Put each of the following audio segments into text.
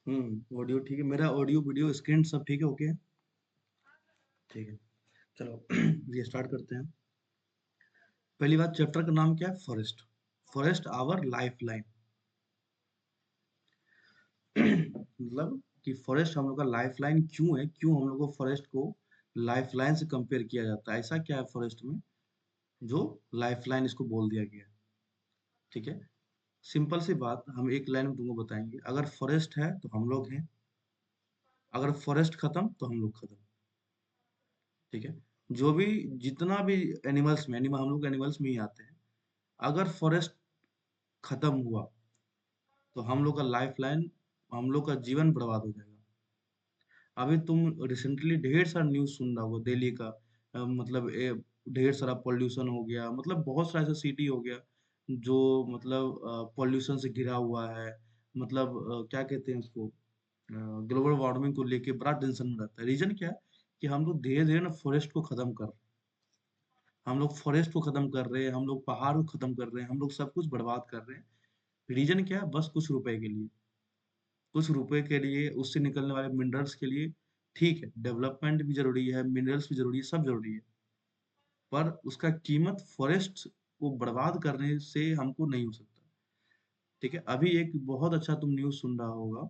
Audio ठीक है, मेरा ऑडियो वीडियो स्क्रीन सब ठीक है, ओके है? ठीक है, चलो ये स्टार्ट करते हैं। पहली बात, चैप्टर का नाम क्या है? Forest. Forest our lifeline. मतलब कि फॉरेस्ट हम लोग का लाइफ लाइन क्यों है, क्यों हम लोग को फॉरेस्ट को लाइफ लाइन से कंपेयर किया जाता है, ऐसा क्या है फॉरेस्ट में जो लाइफ लाइन इसको बोल दिया गया है। ठीक है, सिंपल सी बात हम एक लाइन में तुमको बताएंगे। अगर फॉरेस्ट है तो हम लोग हैं, अगर फॉरेस्ट खत्म तो हम लोग खत्म। ठीक है, जो भी जितना भी एनिमल्स में, एनिमल हम लोग एनिमल्स में ही आते हैं। अगर फॉरेस्ट खत्म हुआ तो हम लोग का लाइफ लाइन, हम लोग का जीवन बर्बाद हो जाएगा। अभी तुम रिसेंटली ढेर सारा न्यूज़ सुन रहा होगा दिल्ली का। मतलब ढेर सारा पॉल्यूशन हो गया, मतलब बहुत सारा ऐसा सिटी हो गया जो मतलब पॉल्यूशन से घिरा हुआ है। मतलब क्या कहते हैं उसको, ग्लोबल वार्मिंग को लेके बड़ा टेंशन में रहता है। रीजन क्या है कि हम लोग धीरे धीरे ना फॉरेस्ट को खत्म कर रहे हैं। हम लोग फॉरेस्ट को खत्म कर रहे हैं, हम लोग पहाड़ को खत्म कर रहे हैं, हम लोग सब कुछ बर्बाद कर रहे हैं। रीजन क्या है? बस कुछ रुपए के लिए, कुछ रुपए के लिए, उससे निकलने वाले मिनरल्स के लिए। ठीक है, डेवलपमेंट भी जरूरी है, मिनरल्स भी जरूरी है, सब जरूरी है, पर उसका कीमत फॉरेस्ट को बर्बाद करने से हमको नहीं हो सकता। ठीक है, अभी एक बहुत अच्छा तुम न्यूज़ सुन रहा होगा,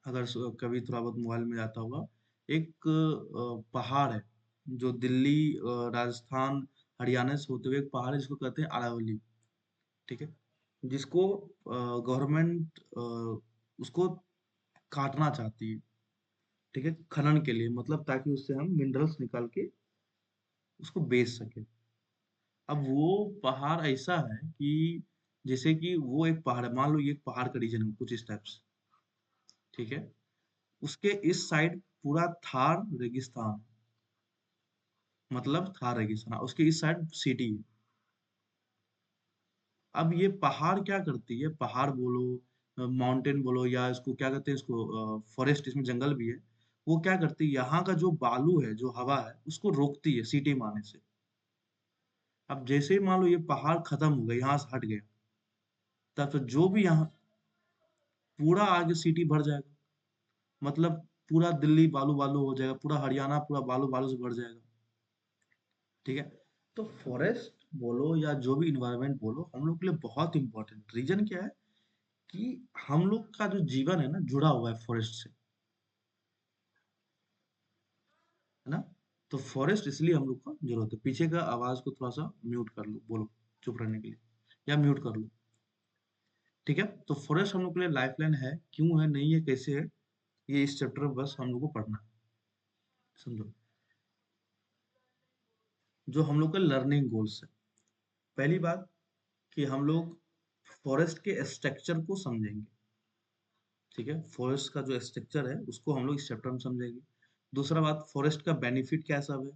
अगर कभी थोड़ा बहुत मोबाइल में आता होगा। एक पहाड़ है जो दिल्ली, राजस्थान, हरियाणा से होते हुए एक पहाड़ है जिसको कहते हैं अरावली। ठीक है, जिसको गवर्नमेंट उसको काटना चाहती है। ठीक है, खनन के लिए, मतलब ताकि उससे हम मिनरल्स निकाल के उसको बेच सके। अब वो पहाड़ ऐसा है कि जैसे कि वो एक पहाड़ है, मान लो ये एक पहाड़ का रीजन है कुछ इस टाइप से। ठीक है, उसके इस साइड पूरा थार रेगिस्तान, मतलब थार रेगिस्तान, उसके इस साइड सिटी है। अब ये पहाड़ क्या करती है, पहाड़ बोलो, माउंटेन बोलो, या इसको क्या कहते हैं, इसको फॉरेस्ट, इसमें जंगल भी है। वो क्या करती है, यहाँ का जो बालू है, जो हवा है, उसको रोकती है सिटी में आने से। अब जैसे ही मान लो ये पहाड़ खत्म हो गया, यहाँ से हट गया, तब तो जो भी यहाँ पूरा आगे सिटी भर जाएगा। मतलब पूरा दिल्ली बालू बालू हो जाएगा, पूरा हरियाणा पूरा बालू बालू से भर जाएगा। ठीक है, तो फॉरेस्ट बोलो या जो भी इन्वायरमेंट बोलो, हम लोग के लिए बहुत इंपॉर्टेंट। रीजन क्या है कि हम लोग का जो जीवन है ना, जुड़ा हुआ है फॉरेस्ट से, है ना। तो फॉरेस्ट इसलिए हम लोग का जरूरत है। पीछे का आवाज को थोड़ा सा म्यूट कर लो, बोलो चुप रहने के लिए, या म्यूट कर लो। ठीक है, तो फॉरेस्ट हम लोग के लिए लाइफलाइन है, क्यों है, नहीं है, कैसे है, ये इस चैप्टर में बस हम लोग को पढ़ना है। समझो, जो हम लोग का लर्निंग गोल्स है। पहली बात कि हम लोग फॉरेस्ट के स्ट्रक्चर को समझेंगे। ठीक है, फॉरेस्ट का जो स्ट्रक्चर है उसको हम लोग इस चैप्टर में समझेंगे। दूसरा बात, फॉरेस्ट का बेनिफिट क्या सब है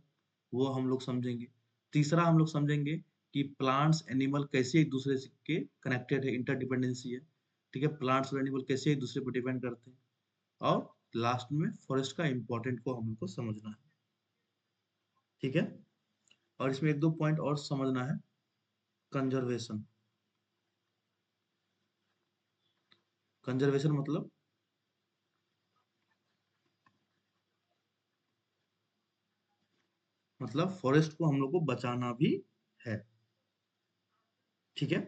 वो हम लोग समझेंगे। तीसरा हम लोग समझेंगे कि प्लांट्स एनिमल कैसे एक दूसरे से के कनेक्टेड है, इंटरडिपेंडेंसी है। ठीक है, प्लांट्स और एनिमल कैसे एक दूसरे पर डिपेंड करते हैं। और लास्ट में फॉरेस्ट का इम्पोर्टेंट को हम लोग को समझना है। ठीक है, और इसमें एक दो पॉइंट और समझना है। कंजर्वेशन। कंजर्वेशन मतलब फॉरेस्ट को हम लोग को बचाना भी है। ठीक है,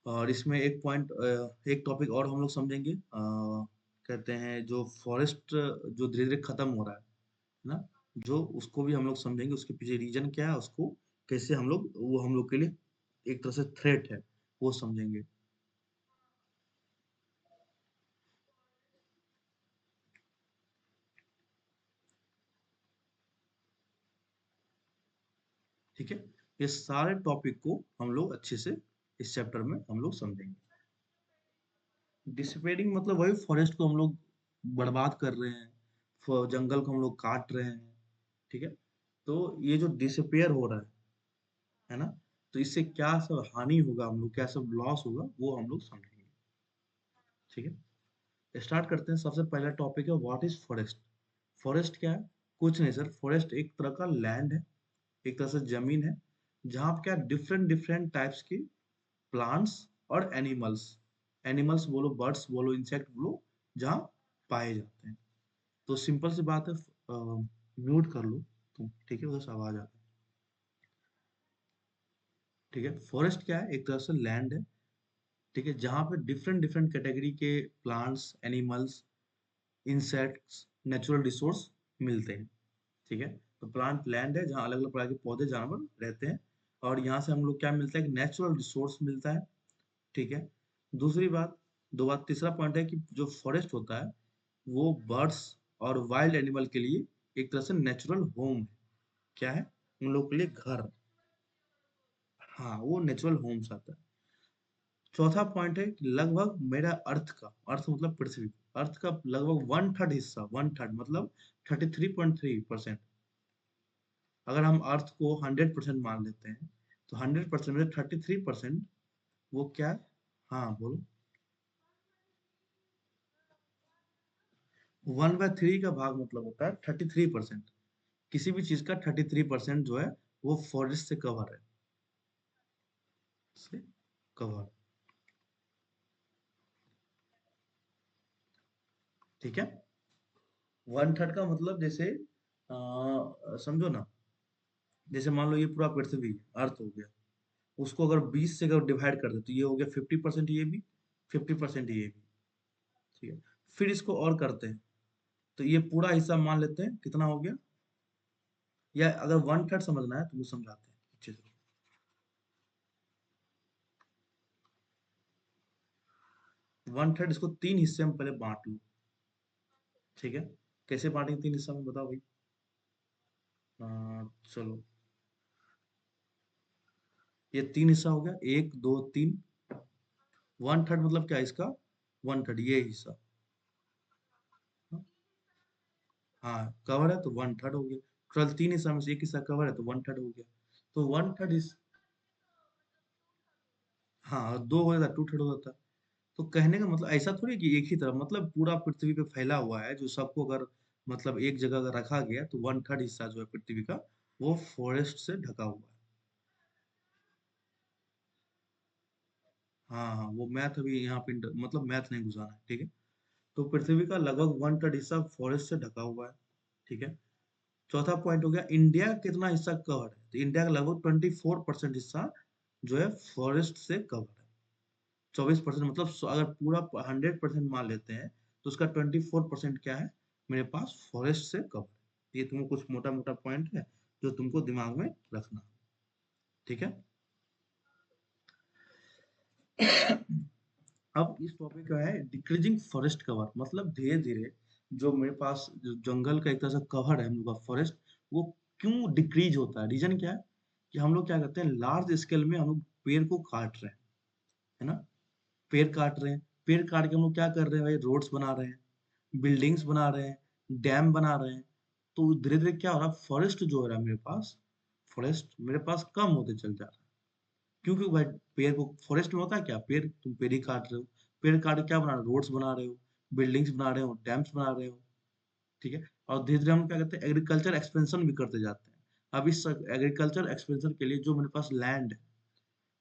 और इसमें एक पॉइंट, एक टॉपिक और हम लोग समझेंगे, कहते हैं जो फॉरेस्ट जो धीरे धीरे खत्म हो रहा है ना, जो उसको भी हम लोग समझेंगे, उसके पीछे रीजन क्या है, उसको कैसे हम लोग, वो हम लोग के लिए एक तरह से थ्रेट है, वो समझेंगे। ठीक है, ये सारे टॉपिक को हम लोग अच्छे से इस चैप्टर में हम लोग समझेंगे। डिसपेयरिंग मतलब वही फॉरेस्ट को हम लोग बर्बाद कर रहे हैं, जंगल को हम लोग काट रहे हैं। ठीक है, तो ये जो डिसपेयर हो रहा है ना, तो इससे क्या सब हानि होगा, हम लोग क्या सब लॉस होगा, वो हम लोग समझेंगे। ठीक है, स्टार्ट करते हैं। सबसे पहला टॉपिक है, व्हाट इज फॉरेस्ट। फॉरेस्ट क्या है? कुछ नहीं सर, फॉरेस्ट एक तरह का लैंड है, एक तरह से जमीन है, जहाँ पे क्या डिफरेंट डिफरेंट टाइप्स की प्लांट्स और एनिमल्स, एनिमल्स बोलो, बर्ड्स बोलो, इंसेक्ट बोलो, जहाँ पाए जाते हैं। तो सिंपल सी बात है, म्यूट कर लो तुम, ठीक है, उधर से आवाज आ रहा है। ठीक है, फॉरेस्ट क्या है, एक तरह से लैंड है, ठीक है, जहाँ पे डिफरेंट डिफरेंट कैटेगरी के plants, animals, insects, natural resource मिलते हैं। ठीक है, तो प्लांट लैंड है जहाँ अलग अलग प्रकार के पौधे जानवर रहते हैं, और यहाँ से हम लोग क्या मिलता है, नेचुरल रिसोर्स मिलता है। ठीक है, दूसरी बात, दो बात, तीसरा पॉइंट है कि जो फॉरेस्ट होता है वो बर्ड्स और वाइल्ड एनिमल के लिए एक तरह से नेचुरल होम है। क्या है, उन लोग के लिए घर। हाँ, वो नेचुरल होम्स आता है। चौथा पॉइंट है कि लगभग मेरा अर्थ का, अर्थ मतलब पृथ्वी, अर्थ का लगभग वन थर्ड हिस्सा, वन थर्ड मतलब 33.3%, अगर हम अर्थ को 100% मान लेते हैं, तो 100% में 33% वो क्या है? हाँ बोलो। 1/3 का भाग मतलब होता है 33%। किसी भी चीज का 33% जो है वो फॉरेस्ट से कवर है, से कवर। ठीक है, वन थर्ड का मतलब जैसे समझो ना, जैसे मान लो ये पूरा पृथ्वी अर्थ हो गया, उसको अगर 20 से अगर डिवाइड कर दे तो ये हो गया 50%, ये भी 50% ये भी। ठीक है, फिर इसको और करते हैं, तो ये पूरा हिस्सा मान लेते हैं कितना हो गया, या अगर वन थर्ड समझना है तो वो समझाते हैं अच्छे से। वन थर्ड, इसको तीन हिस्से में पहले बांट लो। ठीक है, कैसे बांटेंगे तीन हिस्सा में, बताओ भाई। चलो, ये तीन हिस्सा हो गया, एक दो तीन। वन थर्ड मतलब क्या है इसका, वन थर्ड ये हिस्सा। हाँ, कवर है तो वन थर्ड हो गया। टोटल तीन हिस्सा में से एक हिस्सा कवर है तो वन थर्ड हो गया। तो वन थर्ड इस, हाँ, दो हो जाता, टू थर्ड हो जाता। तो कहने का मतलब ऐसा थोड़ी कि एक ही तरफ, मतलब पूरा पृथ्वी पे फैला हुआ है, जो सबको अगर मतलब एक जगह अगर रखा गया तो वन थर्ड हिस्सा जो है पृथ्वी का वो फॉरेस्ट से ढका हुआ है। हाँ हाँ, वो मैथ अभी यहाँ पे मतलब मैथ नहीं घुसाना है, ठीक है। तो पृथ्वी का लगभग वन थर्ड हिस्सा फॉरेस्ट से ढका हुआ है। ठीक है, चौथा पॉइंट हो गया इंडिया कितना हिस्सा कवर है, तो इंडिया का लगभग 24% हिस्सा जो है फॉरेस्ट से कवर है। 24% मतलब अगर पूरा 100% मान लेते हैं तो उसका 24% क्या है, मेरे पास फॉरेस्ट से कवर है। ये तुमको कुछ मोटा मोटा पॉइंट है जो तुमको दिमाग में रखना। ठीक है, अब इस टॉपिक का है डिक्रीजिंग फॉरेस्ट कवर, मतलब धीरे धीरे जो मेरे पास जो जंगल का एक तरह से कवर है हम लोग का फॉरेस्ट, वो क्यों डिक्रीज होता है, रीजन क्या है, कि हम लोग क्या करते हैं लार्ज स्केल में हम लोग पेड़ को काट रहे हैं, है ना। पेड़ काट रहे हैं, पेड़ काट के हम लोग क्या कर रहे हैं भाई, रोड्स बना रहे हैं, बिल्डिंग्स बना रहे हैं, डैम बना रहे हैं। तो धीरे धीरे क्या हो रहा है, फॉरेस्ट जो हो रहा है मेरे पास, फॉरेस्ट मेरे पास कम होते चल जा रहा है। क्योंकि भाई पेड़ को, फॉरेस्ट में होता है क्या, पेड़, तुम पेड़ ही काट रहे हो, पेड़ काट के क्या बना रहे हो, रोड्स बना रहे हो, बिल्डिंग्स बना रहे हो, डैम्स बना रहे हो। ठीक है, और धीरे धीरे हम क्या करते हैं, एग्रीकल्चर एक्सपेंशन भी करते जाते हैं। अब इस एग्रीकल्चर एक्सपेंशन के लिए जो मेरे पास लैंड है,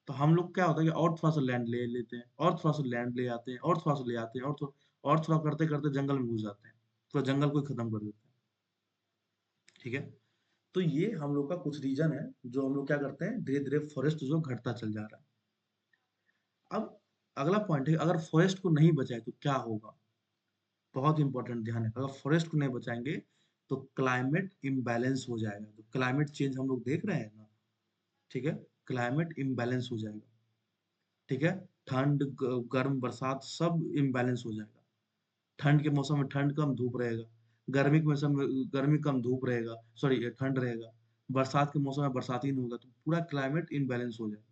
तो हम लोग क्या होता है कि और थोड़ा सा लैंड ले लेते हैं, और थोड़ा सा लैंड ले आते हैं, और थोड़ा सा ले आते हैं, और थोड़ा करते करते जंगल में घुस जाते हैं, पूरा जंगल को ही खत्म कर देते हैं। ठीक है, तो ये हम लोग का कुछ रीजन है जो हम लोग क्या करते हैं, धीरे धीरे फॉरेस्ट जो घटता चल जा रहा है। अब अगला पॉइंट है, अगर फॉरेस्ट को नहीं बचाए तो क्या होगा, बहुत इंपॉर्टेंट, ध्यान है, अगर फॉरेस्ट को नहीं बचाएंगे तो क्लाइमेट इम्बैलेंस हो जाएगा, तो क्लाइमेट चेंज हम लोग देख रहे हैं ना। ठीक है, क्लाइमेट इम्बैलेंस हो जाएगा। ठीक है, ठंड, गर्म, बरसात सब इम्बैलेंस हो जाएगा। ठंड के मौसम में ठंड कम, धूप रहेगा। गर्मी के मौसम में गर्मी कम, धूप रहेगा, सॉरी ठंड रहेगा। बरसात के मौसम में बरसात ही नहीं होगा, तो पूरा क्लाइमेट इम्बैलेंस हो जाएगा,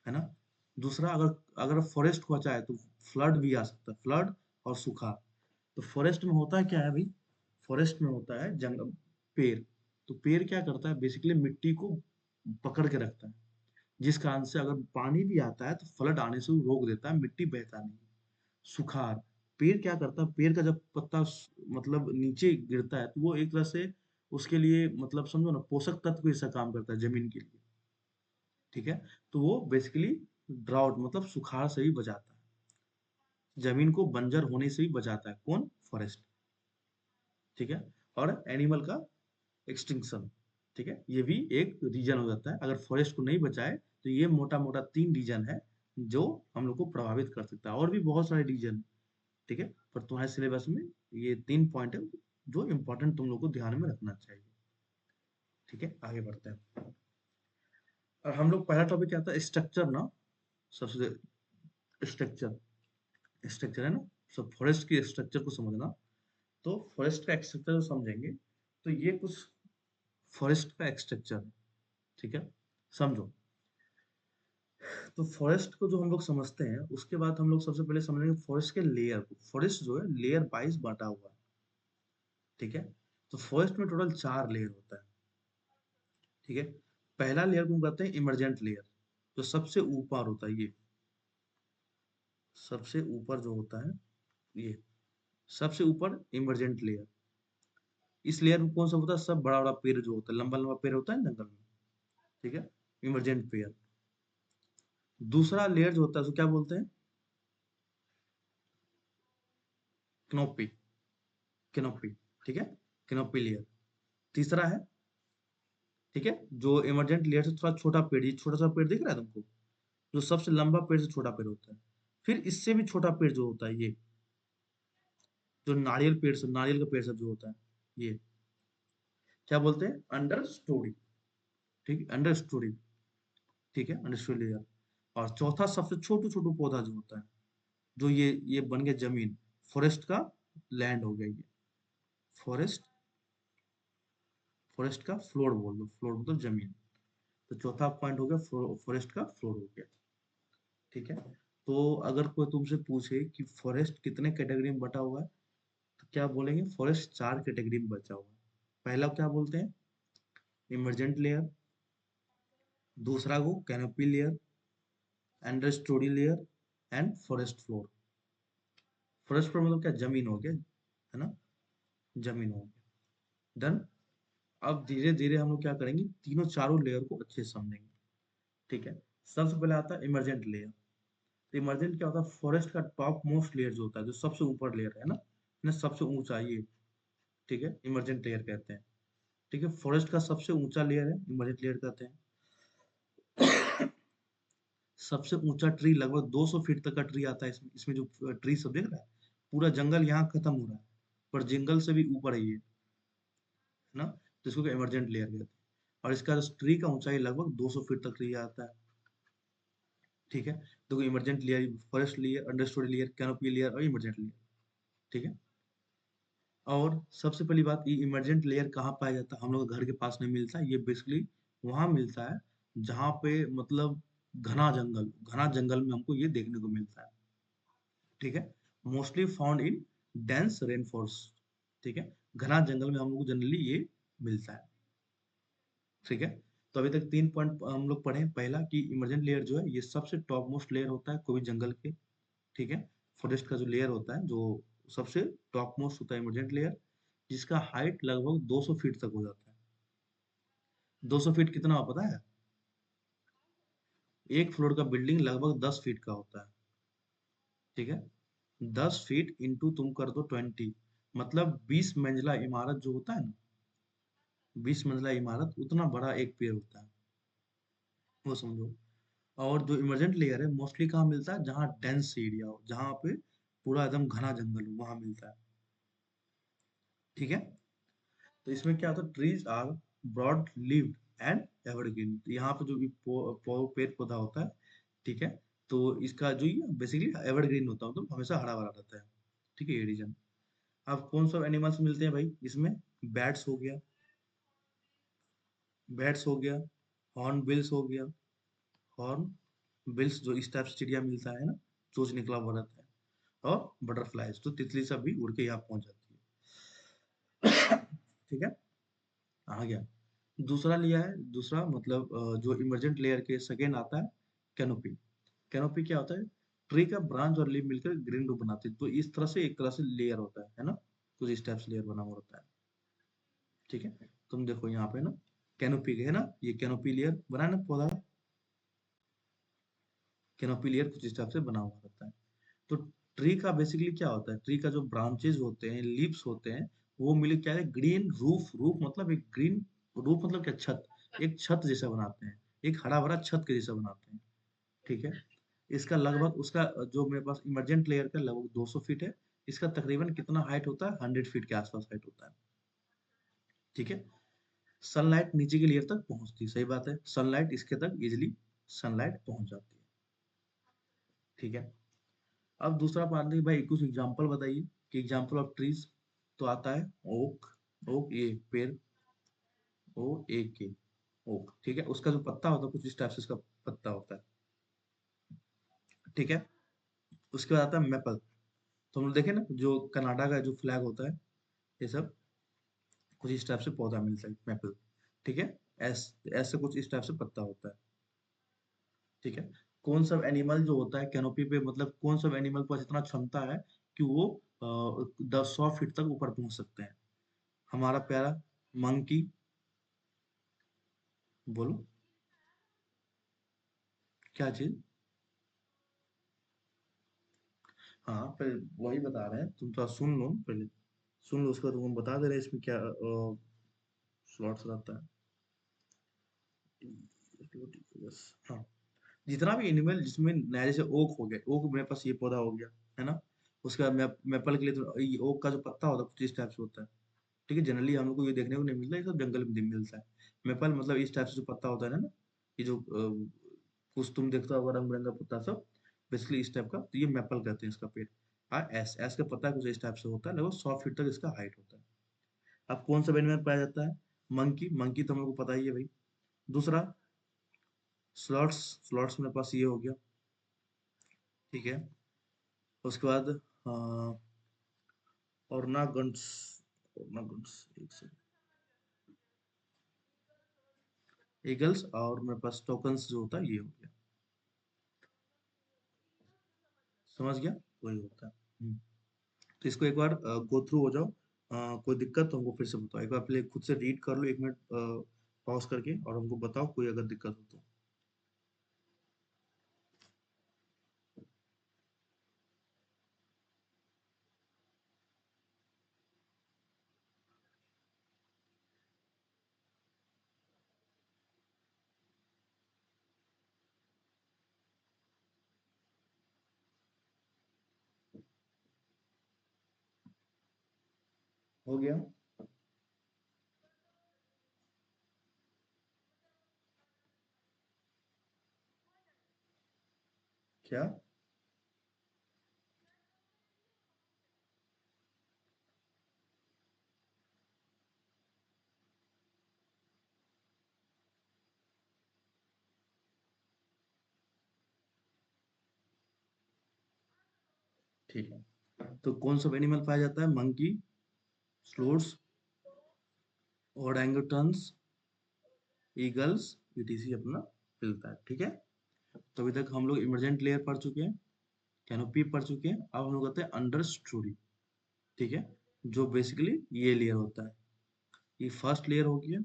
है ना। दूसरा, अगर अगर फॉरेस्ट को बचाए तो फ्लड भी आ सकता है, फ्लड और सुखाड़। तो फॉरेस्ट में होता है क्या है भाई, फॉरेस्ट में होता है जंगल, पेड़। तो पेड़ क्या करता है, बेसिकली मिट्टी को पकड़ के रखता है, जिस कारण से अगर पानी भी आता है तो फ्लड आने से वो रोक देता है, मिट्टी बहता नहीं। सुखाड़, पेड़ क्या करता है, पेड़ का जब पत्ता मतलब नीचे गिरता है तो वो एक तरह से उसके लिए मतलब समझो ना, पोषक तत्व जैसा काम करता है जमीन के लिए। ठीक है, तो वो बेसिकली ड्राउट मतलब सुखाड़ से ही बचाता है। जमीन को बंजर होने से भी बचाता है। कौन? फॉरेस्ट। ठीक है। और एनिमल का एक्सटिंक्शन। ठीक है, ये भी एक रीजन हो जाता है। अगर फॉरेस्ट को नहीं बचाए तो ये मोटा मोटा 3 रीजन है जो हम लोग को प्रभावित कर सकता है। और भी बहुत सारे रीजन। ठीक है, पर तुम्हारे सिलेबस में ये 3 पॉइंट है जो इंपॉर्टेंट तुम लोग को ध्यान में रखना चाहिए। ठीक है, आगे बढ़ते हैं। और हम लोग पहला टॉपिक क्या था? स्ट्रक्चर ना। सबसे स्ट्रक्चर, स्ट्रक्चर है ना। सब फॉरेस्ट की स्ट्रक्चर को समझना। तो फॉरेस्ट का स्ट्रक्चर जो समझेंगे तो ये कुछ फॉरेस्ट का स्ट्रक्चर है। ठीक है, समझो। तो फॉरेस्ट को जो हम लोग समझते हैं उसके बाद हम लोग सबसे पहले समझेंगे फॉरेस्ट के लेयर को। फॉरेस्ट जो है लेयर वाइज बांटा हुआ है। ठीक है, तो फॉरेस्ट में टोटल 4 लेयर होता है। ठीक है, पहला लेयर को हम कहते हैं इमरजेंट लेयर, जो सबसे ऊपर होता है। ये सबसे ऊपर जो होता है, ये सबसे ऊपर इमरजेंट लेयर। इस लेयर में कौन सा होता है? सब बड़ा बड़ा पेड़ जो होता है, लंबा लंबा पेड़ होता है जंगल में। ठीक है, इमरजेंट पेड़। दूसरा लेयर जो होता है उसको क्या बोलते हैं? क्नोपी। कैनोपी। ठीक है, कैनोपी लेयर। तीसरा है, ठीक है, जो इमरजेंट लेयर से थोड़ा छोटा पेड़, ये छोटा सा पेड़ दिख रहा है तुमको, जो सबसे लंबा पेड़ से छोटा पेड़ होता है। फिर इससे भी छोटा पेड़ जो होता है, ये जो नारियल पेड़ से, नारियल का पेड़ सब जो होता है, ये क्या बोलते हैं? Under story. ठीक है, अंडर स्टोरी। ठीक है, अंडर स्टोरी लेयर। और चौथा सबसे छोटू छोटू पौधा जो होता है, जो ये बन गया जमीन, फॉरेस्ट का लैंड हो गया ये। फॉरेस्ट, फॉरेस्ट का फ्लोर बोल दो, फ्लोर मतलब जमीन। तो चौथा पॉइंट हो गया फॉरेस्ट का फ्लोर हो गया। ठीक है, तो अगर कोई तुमसे पूछे कि फॉरेस्ट कितने कैटेगरी में बटा हुआ है, तो क्या बोलेंगे? फॉरेस्ट 4 कैटेगरी में बचा हुआ है। पहला क्या बोलते हैं? Emergent layer. दूसरा को canopy layer, under story layer and forest floor. Forest floor मतलब क्या? जमीन हो गया, है ना, जमीन हो गया। डन। अब धीरे धीरे हम लोग क्या करेंगे, तीनों चारों लेयर को अच्छे से समझेंगे। ठीक है, सबसे पहले आता है इमरजेंट लेयर। तो इमरजेंट क्या होता है? फॉरेस्ट का टॉप मोस्ट लेयर जो होता है, जो सबसे ऊपर लेयर है ना सबसे ऊंचा ये। ठीक है, इमरजेंट लेयर कहते हैं। ठीक है, फॉरेस्ट का सबसे ऊंचा लेयर है, इमरजेंट लेयर कहते हैं। सबसे ऊंचा ट्री लगभग 200 फीट तक का ट्री आता है इसमें। इसमें जो ट्री सब देख रहा है, पूरा जंगल यहाँ खत्म हो रहा है, पर जंगल से भी ऊपर है ये, है ना। तो इसको इमरजेंट लेयर कहते हैं। और इसका ट्री का ऊंचाई लगभग 200 फीट तक ट्री आता है। ठीक है, तो emergent layer, forest layer, understorey layer, canopy layer और इमरजेंट लेयर। ठीक है, और सबसे पहली बात, ये इमरजेंट लेयर कहाँ पाया जाता है? हम लोग घर के पास नहीं मिलता, ये बेसिकली वहां मिलता है जहाँ पे मतलब घना जंगल में हमको ये देखने को मिलता है। ठीक है, mostly found in dense rain forest. ठीक है, घना जंगल में हम लोग को जनरली ये मिलता है। ठीक है, तो अभी तक 3 पॉइंट हम लोग पढ़े। पहला कि इमरजेंट लेयर जो है ये सबसे टॉप मोस्ट लेयर होता है कोई भी जंगल के। ठीक है, फॉरेस्ट का जो लेयर होता है, जो सबसे टॉप मोस्ट होता है इमरजेंट लेयर, जिसका हाइट लगभग 200 फीट तक हो जाता है। 200 फीट कितना हो पता है? एक फ्लोर का बिल्डिंग लगभग 10 फीट का होता है। ठीक है, 10 फीट इंटू तुम कर दो 20, मतलब 20 मंजिला इमारत जो होता है ना, 20 मंजिला इमारत उतना बड़ा एक पेड़ होता है, वो समझो। और जो इमरजेंट लेयर है मोस्टली कहाँ मिलता है? जहाँ डेंस एरिया हो, जहाँ पे पूरा एकदम घना जंगल हो, वहां मिलता है। ठीक है, तो इसमें क्या होता है? Trees are broad leaved and evergreen. यहाँ पे जो भी पेड़ पौधा होता है, ठीक है, तो इसका जो ये बेसिकली एवरग्रीन होता है, मतलब हमेशा हरा भरा रहता है। ठीक है, ये रीजन। अब कौन सा एनिमल्स मिलते हैं भाई इसमें? बैट्स हो गया, बैट्स हो गया, हॉर्न बिल्स हो गया, हॉर्न बिल्स जो इस टाइप से चिड़िया मिलता है ना, चोंच निकला हुआ रहता है। और बटरफ्लाइज, तो तितली सब भी उड़ के यहाँ पहुंच जाती है। ठीक है, आ गया। दूसरा लिया है, दूसरा मतलब जो इमरजेंट लेयर के सेकेंड आता है कैनोपी। कैनोपी क्या होता है? ट्री का ब्रांच और लीफ मिलकर ग्रीन रूप बनाते हैं। तो इस तरह से एक तरह से लेयर होता है ना, कुछ इस टाइप से लेयर बना हुआ होता है। ठीक है, तुम देखो यहाँ पे ना, कैनोपी है ना, ये कैनोपी लेयर बना है ना पौधा, कैनोपी लेयर कुछ इस टाइप से बना हुआ रहता है। तो ट्री का बेसिकली क्या होता है, ट्री का जो ब्रांचेज होते हैं, लीव्स होते हैं, वो मिले क्या है, ग्रीन रूफ, रूफ मतलब एक ग्रीन, रूफ मतलब क्या, छत, एक छत जैसा बनाते हैं, एक हरा भरा छत के जैसा बनाते हैं। ठीक है, इसका लगभग उसका जो मेरे पास इमरजेंट लेयर का लगभग 200 फीट है, इसका तकरीबन कितना हाइट होता है, 100 फीट के आसपास हाइट होता है। ठीक है, सनलाइट नीचे की लेयर तक पहुंचती है, सही बात है, सनलाइट इसके तक इजिली सनलाइट पहुंच जाती है। ठीक है, अब दूसरा पार्ट देखिए भाई, कुछ एग्जांपल बताइए कि एग्जांपल ऑफ ट्रीज, तो आता है ओक, ओक ये पेड़, ओ एक के, ओक। ठीक है, उसका जो पत्ता होता है कुछ इस टाइप से उसका पत्ता होता है। ठीक है, उसके बाद आता है मैपल, तो हम लोग देखें ना जो कनाडा का जो फ्लैग होता है, ये सब कुछ इस टाइप से पौधा मिलता है मैपल। ठीक है, ऐसे कुछ इस टाइप से पत्ता होता है। ठीक है, कौन सा एनिमल जो होता है कैनोपी पे, मतलब कौन सा एनिमल के पास इतना क्षमता है कि वो 100 फीट तक ऊपर पहुंच सकते हैं? हमारा प्यारा मंकी। बोलो, क्या चीज? हाँ, पहले वही बता रहे हैं, तुम थोड़ा सुन लो पहले, सुन लो, उसके बाद तुम बता दे रहे हैं इसमें क्या स्लॉट्स रहता है। बस हाँ, जितना भी एनिमल जिसमें नया, जैसे ओक हो गया, ओक मेरे पास ये पौधा हो गया, है ना। उसके बाद मैपल के लिए तो ये ओक का जो पत्ता होता है कुछ इस टाइप से होता है। ठीक है, जनरली हम लोग को ये देखने को नहीं मिलता, ये सब जंगल में मिलता है। मैपल मतलब इस टाइप से जो पत्ता होता है ना, ये जो कुछ तुम देखता होगा रंग बिरंगा पत्ता सब, बेसिकली इस टाइप का, तो ये मैपल कहते हैं इसका पेड़। हाँ, एस एस का पत्ता कुछ इस टाइप से होता है, लगभग 100 फीट तक इसका हाइट होता है। अब कौन सा एनिमल पाया जाता है? मंकी, मंकी तो हम लोग को पता ही है भाई। दूसरा स्लॉट्स, स्लॉट्स मेरे पास ये हो गया। ठीक है, उसके बाद ऑर्नागन्स, ऑर्नागन्स, एक सेकंड, ईगल्स, और मेरे पास टोकन्स जो होता है ये हो गया। समझ गया, वही होता है। तो इसको एक बार गो थ्रू हो जाओ, कोई दिक्कत तो हमको फिर से बताओ, एक बार पहले खुद से रीड कर लो, 1 मिनट पॉज करके, और हमको बताओ कोई अगर दिक्कत हो तो। हो गया क्या? ठीक है, तो कौन सा एनिमल पाया जाता है? मंकी, स्लोथ्स, ओरंगुटन्स, ईगल्स, ईटीसी अपना मिलता है। ठीक है, तो अभी तक हम लोग इमरजेंट लेयर पढ़ चुके हैं, कैनोपी पढ़ चुके हैं, अब हम लोग आते हैं अंडर स्टोरी। ठीक है, जो बेसिकली ये लेयर होता है, ये फर्स्ट लेयर हो गया,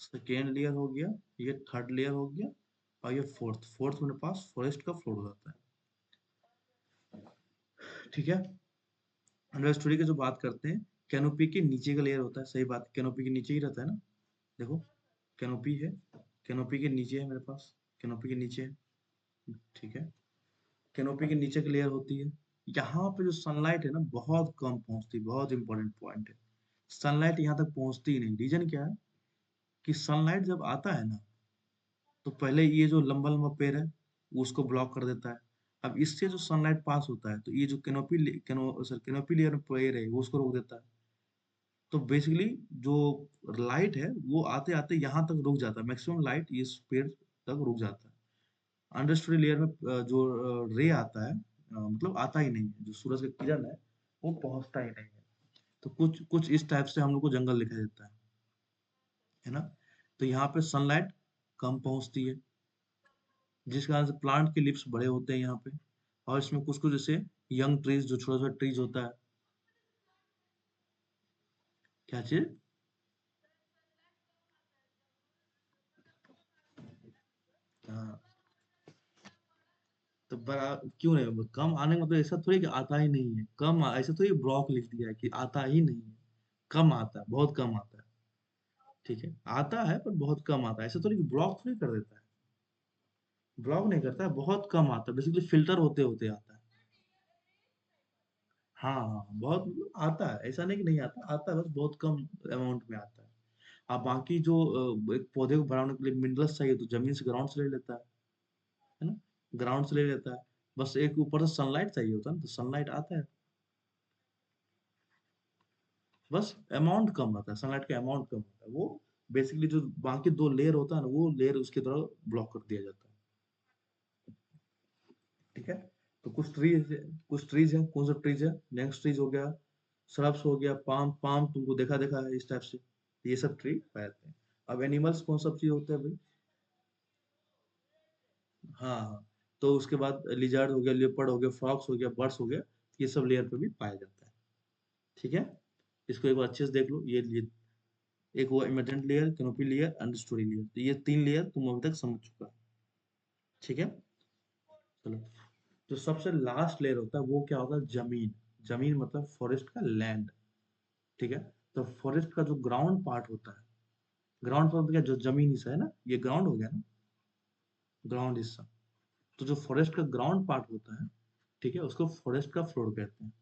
सेकेंड लेयर हो गया, ये थर्ड लेयर हो गया, और ये फोर्थ, फोर्थ मेरे पास फॉरेस्ट का फ्लोर हो जाता है। ठीक है, अंडर स्टोरी की जो बात करते हैं, कैनोपी के नीचे का लेयर होता है, सही बात, कैनोपी के नीचे ही रहता है ना। देखो, कैनोपी है, कैनोपी के नीचे है मेरे पास, कैनोपी के नीचे है। ठीक है, कैनोपी के नीचे की लेयर होती है, यहाँ पे जो सनलाइट है ना बहुत कम पहुंचती, बहुत इंपॉर्टेंट पॉइंट है, सनलाइट यहाँ तक पहुंचती ही नहीं। रीजन क्या है कि सनलाइट जब आता है ना, तो पहले ये जो लंबा लंबा पेड़ है वो उसको ब्लॉक कर देता है। अब इससे जो सनलाइट पास होता है, तो ये जो कैनोपी लेयर पेड़ है वो उसको रोक देता है। तो बेसिकली जो लाइट है वो आते आते यहाँ तक रुक जाता है, मैक्सिमम लाइट इस पेड़ तक रुक जाता है। अंडरस्टोरी लेयर में जो रे आता है, मतलब आता ही नहीं है, जो सूरज का किरण है वो पहुंचता ही नहीं है। तो कुछ कुछ इस टाइप से हम लोग को जंगल दिखाई देता है ना। तो यहाँ पे सनलाइट कम पहुंचती है, जिस कारण से प्लांट के लिप्स बड़े होते हैं यहाँ पे, और इसमें कुछ कुछ जैसे यंग ट्रीज, जो छोटा छोटा ट्रीज होता है। क्या चीज? हाँ, तो बड़ा क्यों नहीं, कम आने का मतलब ऐसा थोड़ी कि आता ही नहीं है, ऐसा थोड़ी ब्लॉक लिख दिया है कि आता ही नहीं है, कम आता है, बहुत कम आता है। ठीक है, आता है पर बहुत कम आता है, ऐसा थोड़ी कि ब्लॉक थोड़ी कर देता है। ब्लॉक नहीं करता है, बहुत कम आता है, बेसिकली फिल्टर होते होते आता है। हाँ हाँ, बहुत मतलब आता है, ऐसा नहीं कि नहीं आता, आता है, बस बहुत कम अमाउंट में आता है। अब बाकी जो एक पौधे को बढ़ाने के लिए मिनरल्स चाहिए तो जमीन से, ग्राउंड से ले लेता है ना, ग्राउंड से ले लेता है। बस एक ऊपर से सनलाइट चाहिए होता है ना, तो सनलाइट आता है। बस अमाउंट कम रहता है, सनलाइट का अमाउंट कम होता है, वो बेसिकली जो बाकी दो लेयर होता है ना, वो लेयर उसके द्वारा ब्लॉक कर दिया जाता है। ठीक है, तो कुछ ट्रीज है, कौन सा ट्रीज है, नेक्स्ट ट्रीज हो गया, श्रब्स हो गया, पाम पाम तुमको देखा देखा है इस टाइप से, ये सब ट्री पाए जाते हैं। अब एनिमल्स कौन सा चीज होता है भाई? हाँ हाँ, तो उसके बाद लिजर्ड हो गया, लेपर्ड हो गया, फ्रॉक्स हो गया, बर्ड्स हो गया, ये सब लेयर पे भी पाया जाता है। ठीक है, इसको एक बार अच्छे से देख लो, ये एक हुआ emergent layer, canopy layer and story layer, तो ये तीन लेयर तुम अभी तक समझ चुका है। ठीक है, चलो, जो सबसे लास्ट लेयर होता है वो क्या होता है, जमीन। जमीन मतलब फॉरेस्ट का लैंड। ठीक है, तो फॉरेस्ट का जो ग्राउंड पार्ट होता है, ग्राउंड पार्ट क्या, जो जमीन हिस्सा है ना, ये ग्राउंड हो गया ना, ग्राउंड हिस्सा। तो जो फॉरेस्ट का ग्राउंड पार्ट होता है, ठीक है, उसको फॉरेस्ट का फ्लोर कहते हैं,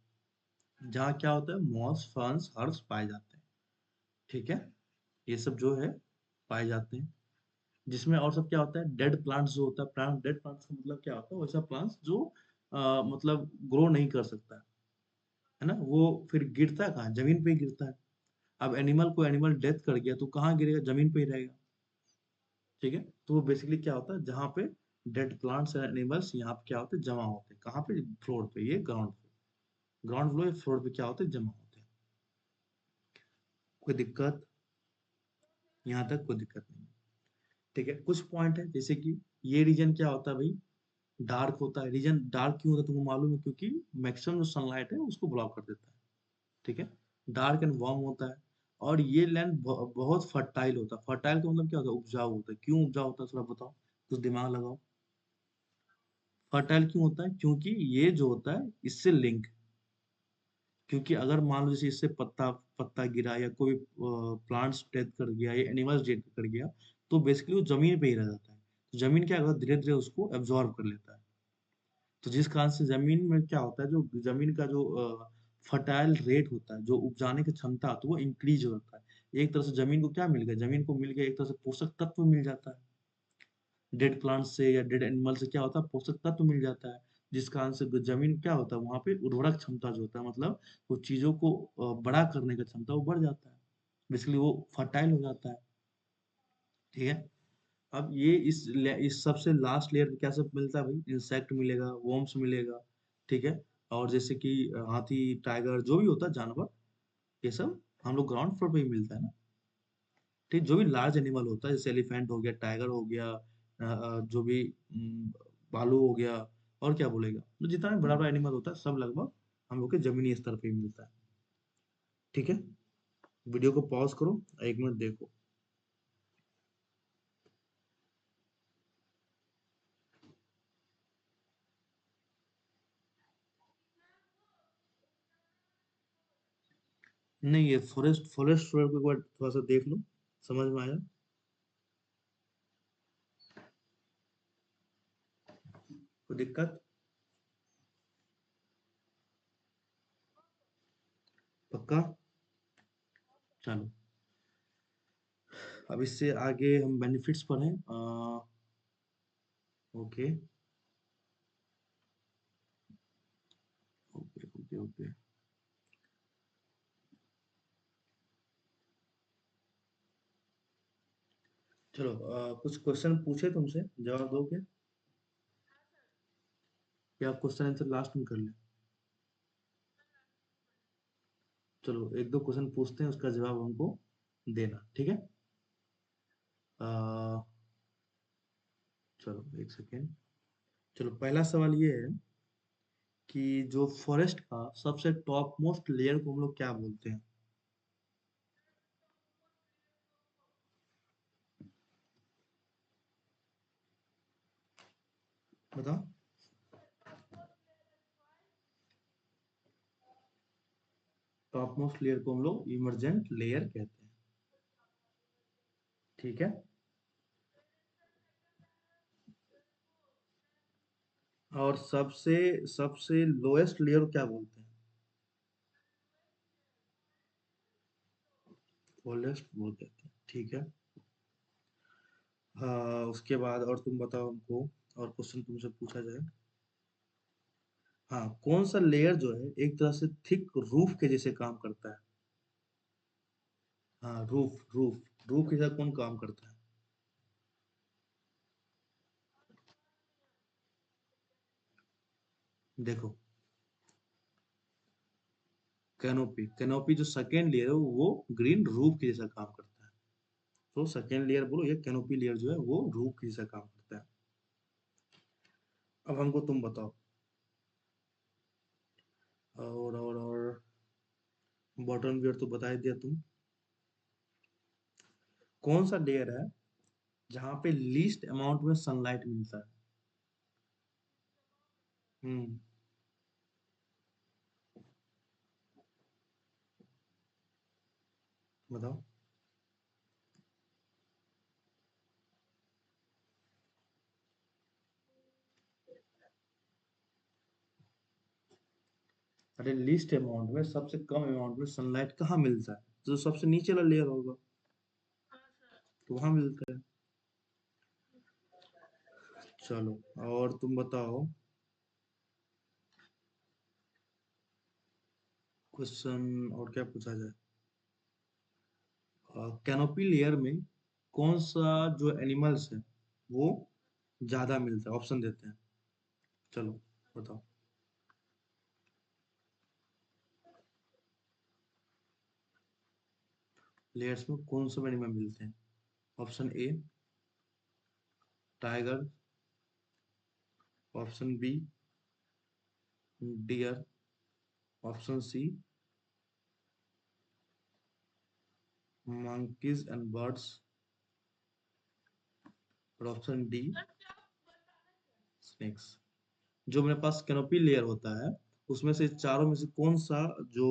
जहाँ क्या होता है, मॉस फर्न्स हर्ब्स पाए जाते हैं। ठीक है, ये सब जो है पाए जाते हैं, जिसमें और सब क्या होता है, डेड प्लांट्स जो होता है, प्लांट डेड प्लांट्स का मतलब क्या होता है, वैसा प्लांट्स जो मतलब ग्रो नहीं कर सकता है ना, वो फिर गिरता है कहाँ, जमीन पे ही गिरता है। अब एनिमल डेथ कर गया तो कहाँ गिरेगा, जमीन पे ही रहेगा। ठीक है, तो वो बेसिकली क्या होता है, जहाँ पे डेड प्लांट्स एंड एनिमल्स यहाँ पे क्या होते हैं, जमा होते हैं, कहाँ पे, फ्लोर पे, ये ग्राउंड पे, ग्राउंड फ्लोर फ्लोर पे क्या होते हैं, जमा होते हैं। कोई दिक्कत? यहाँ तक कोई दिक्कत नहीं। ठीक है, कुछ पॉइंट है, जैसे कि ये रीजन क्या होता है भाई, डार्क होता है। रीजन डार्क क्यों होता है तुमको मालूम है, क्योंकि मैक्सिमम जो सनलाइट है उसको ब्लॉक कर देता है। ठीक है, डार्क एंड वार्म होता है। और ये लैंड बहुत फर्टाइल होता है। फर्टाइल का मतलब क्या होता है, उपजाऊ होता है। क्यों उपजाऊ होता है, थोड़ा बताओ, कुछ दिमाग लगाओ। फर्टाइल क्यों होता है, क्योंकि ये जो होता है इससे लिंक, क्योंकि अगर मान लो जैसे इससे पत्ता पत्ता गिरा, या कोई प्लांट्स डेथ कर गया, या एनिमल्स डेथ कर गया, तो बेसिकली वो जमीन पे ही रह जाता है। तो जमीन क्या होता है, धीरे धीरे उसको एब्जॉर्ब कर लेता है। तो जिस कारण से जमीन में क्या होता है, जो जमीन का जो फर्टाइल रेट होता है, जो उपजाने की क्षमता, तो वो इंक्रीज होता है। एक तरह से जमीन को क्या मिल गया, जमीन को मिल गया एक तरह से पोषक तत्व मिल जाता है। डेड प्लांट से या डेड एनिमल से क्या होता है, पोषक तत्व मिल जाता है, जिस कारण से जमीन क्या होता है, वहां पे उर्वरक क्षमता जो होता है, मतलब वो चीजों को बड़ा करने का क्षमता वो बढ़ जाता है, बेसिकली वो फर्टाइल हो जाता है। ठीक है, अब ये इस सबसे लास्ट लेयर में क्या सब मिलता है भाई, इंसेक्ट मिलेगा, वर्म्स मिलेगा। ठीक है, और जैसे कि हाथी, टाइगर, जो भी होता है जानवर, ये सब हम लोग ग्राउंड फ्लोर पे ही मिलता है ना। ठीक, जो भी लार्ज एनिमल होता है, जैसे एलिफेंट हो गया, टाइगर हो गया, जो भी भालू हो गया, और क्या बोलेगा, तो जितना भी बड़ा बड़ा एनिमल होता है सब लगभग हम लोग के जमीनी स्तर पे ही मिलता है। ठीक है, वीडियो को पॉज करो, एक मिनट देखो। नहीं, ये फॉरेस्ट फॉरेस्ट फ्लोर को एक बार थोड़ा सा देख लो, समझ में आया? कोई दिक्कत? पक्का? चलो, अब इससे आगे हम बेनिफिट्स पर हैं। ओके ओके ओके ओके, चलो, कुछ क्वेश्चन पूछे तुमसे, जवाब दोगे? या क्वेश्चन आंसर लास्ट में कर ले? चलो, एक दो क्वेश्चन पूछते हैं, उसका जवाब हमको देना, ठीक है? अ, चलो एक सेकेंड। चलो, पहला सवाल ये है कि जो फॉरेस्ट का सबसे टॉप मोस्ट लेयर को हम लोग क्या बोलते हैं? बताओ। टॉप मोस्ट लेयर को हम लोग इमर्जेंट लेयर कहते हैं। ठीक है। और सबसे सबसे लोएस्ट लेयर क्या बोलते हैं? कोलेस्ट बोल देते हैं। ठीक है। हाँ, उसके बाद और तुम बताओ हमको, और क्वेश्चन तुमसे पूछा जाए। हाँ, कौन सा लेयर जो है एक तरह से थिक रूफ के जैसे काम करता है? हाँ, रूफ रूफ रूफ के जैसा कौन काम करता है? देखो, कैनोपी कैनोपी जो सेकेंड लेयर है वो ग्रीन रूफ के जैसा काम करता है। तो सेकेंड लेयर बोलो, ये कैनोपी लेयर जो है वो रूफ के जैसा काम करता है। अब हमको तुम बताओ। और बॉटम लेयर तो बता ही दिया तुम। कौन सा लेयर है जहाँ पे लीस्ट अमाउंट में सनलाइट मिलता है? हम्म। बताओ। अरे, लीस्ट अमाउंट में सबसे कम अमाउंट में सनलाइट कहाँ मिलता है? जो सबसे नीचे वाला लेयर होगा, तो वहां मिलता है। चलो, और तुम बताओ। क्वेश्चन और क्या पूछा जाए? कैनोपी लेयर में कौन सा जो एनिमल्स है वो ज्यादा मिलता है? ऑप्शन देते हैं। चलो, बताओ। लेयर्स में कौन से एनिमल मिलते हैं? Option A tiger, option B deer, option C monkeys and birds, और ऑप्शन डी स्नेक्स। जो मेरे पास कैनोपी लेयर होता है उसमें से चारों में से कौन सा जो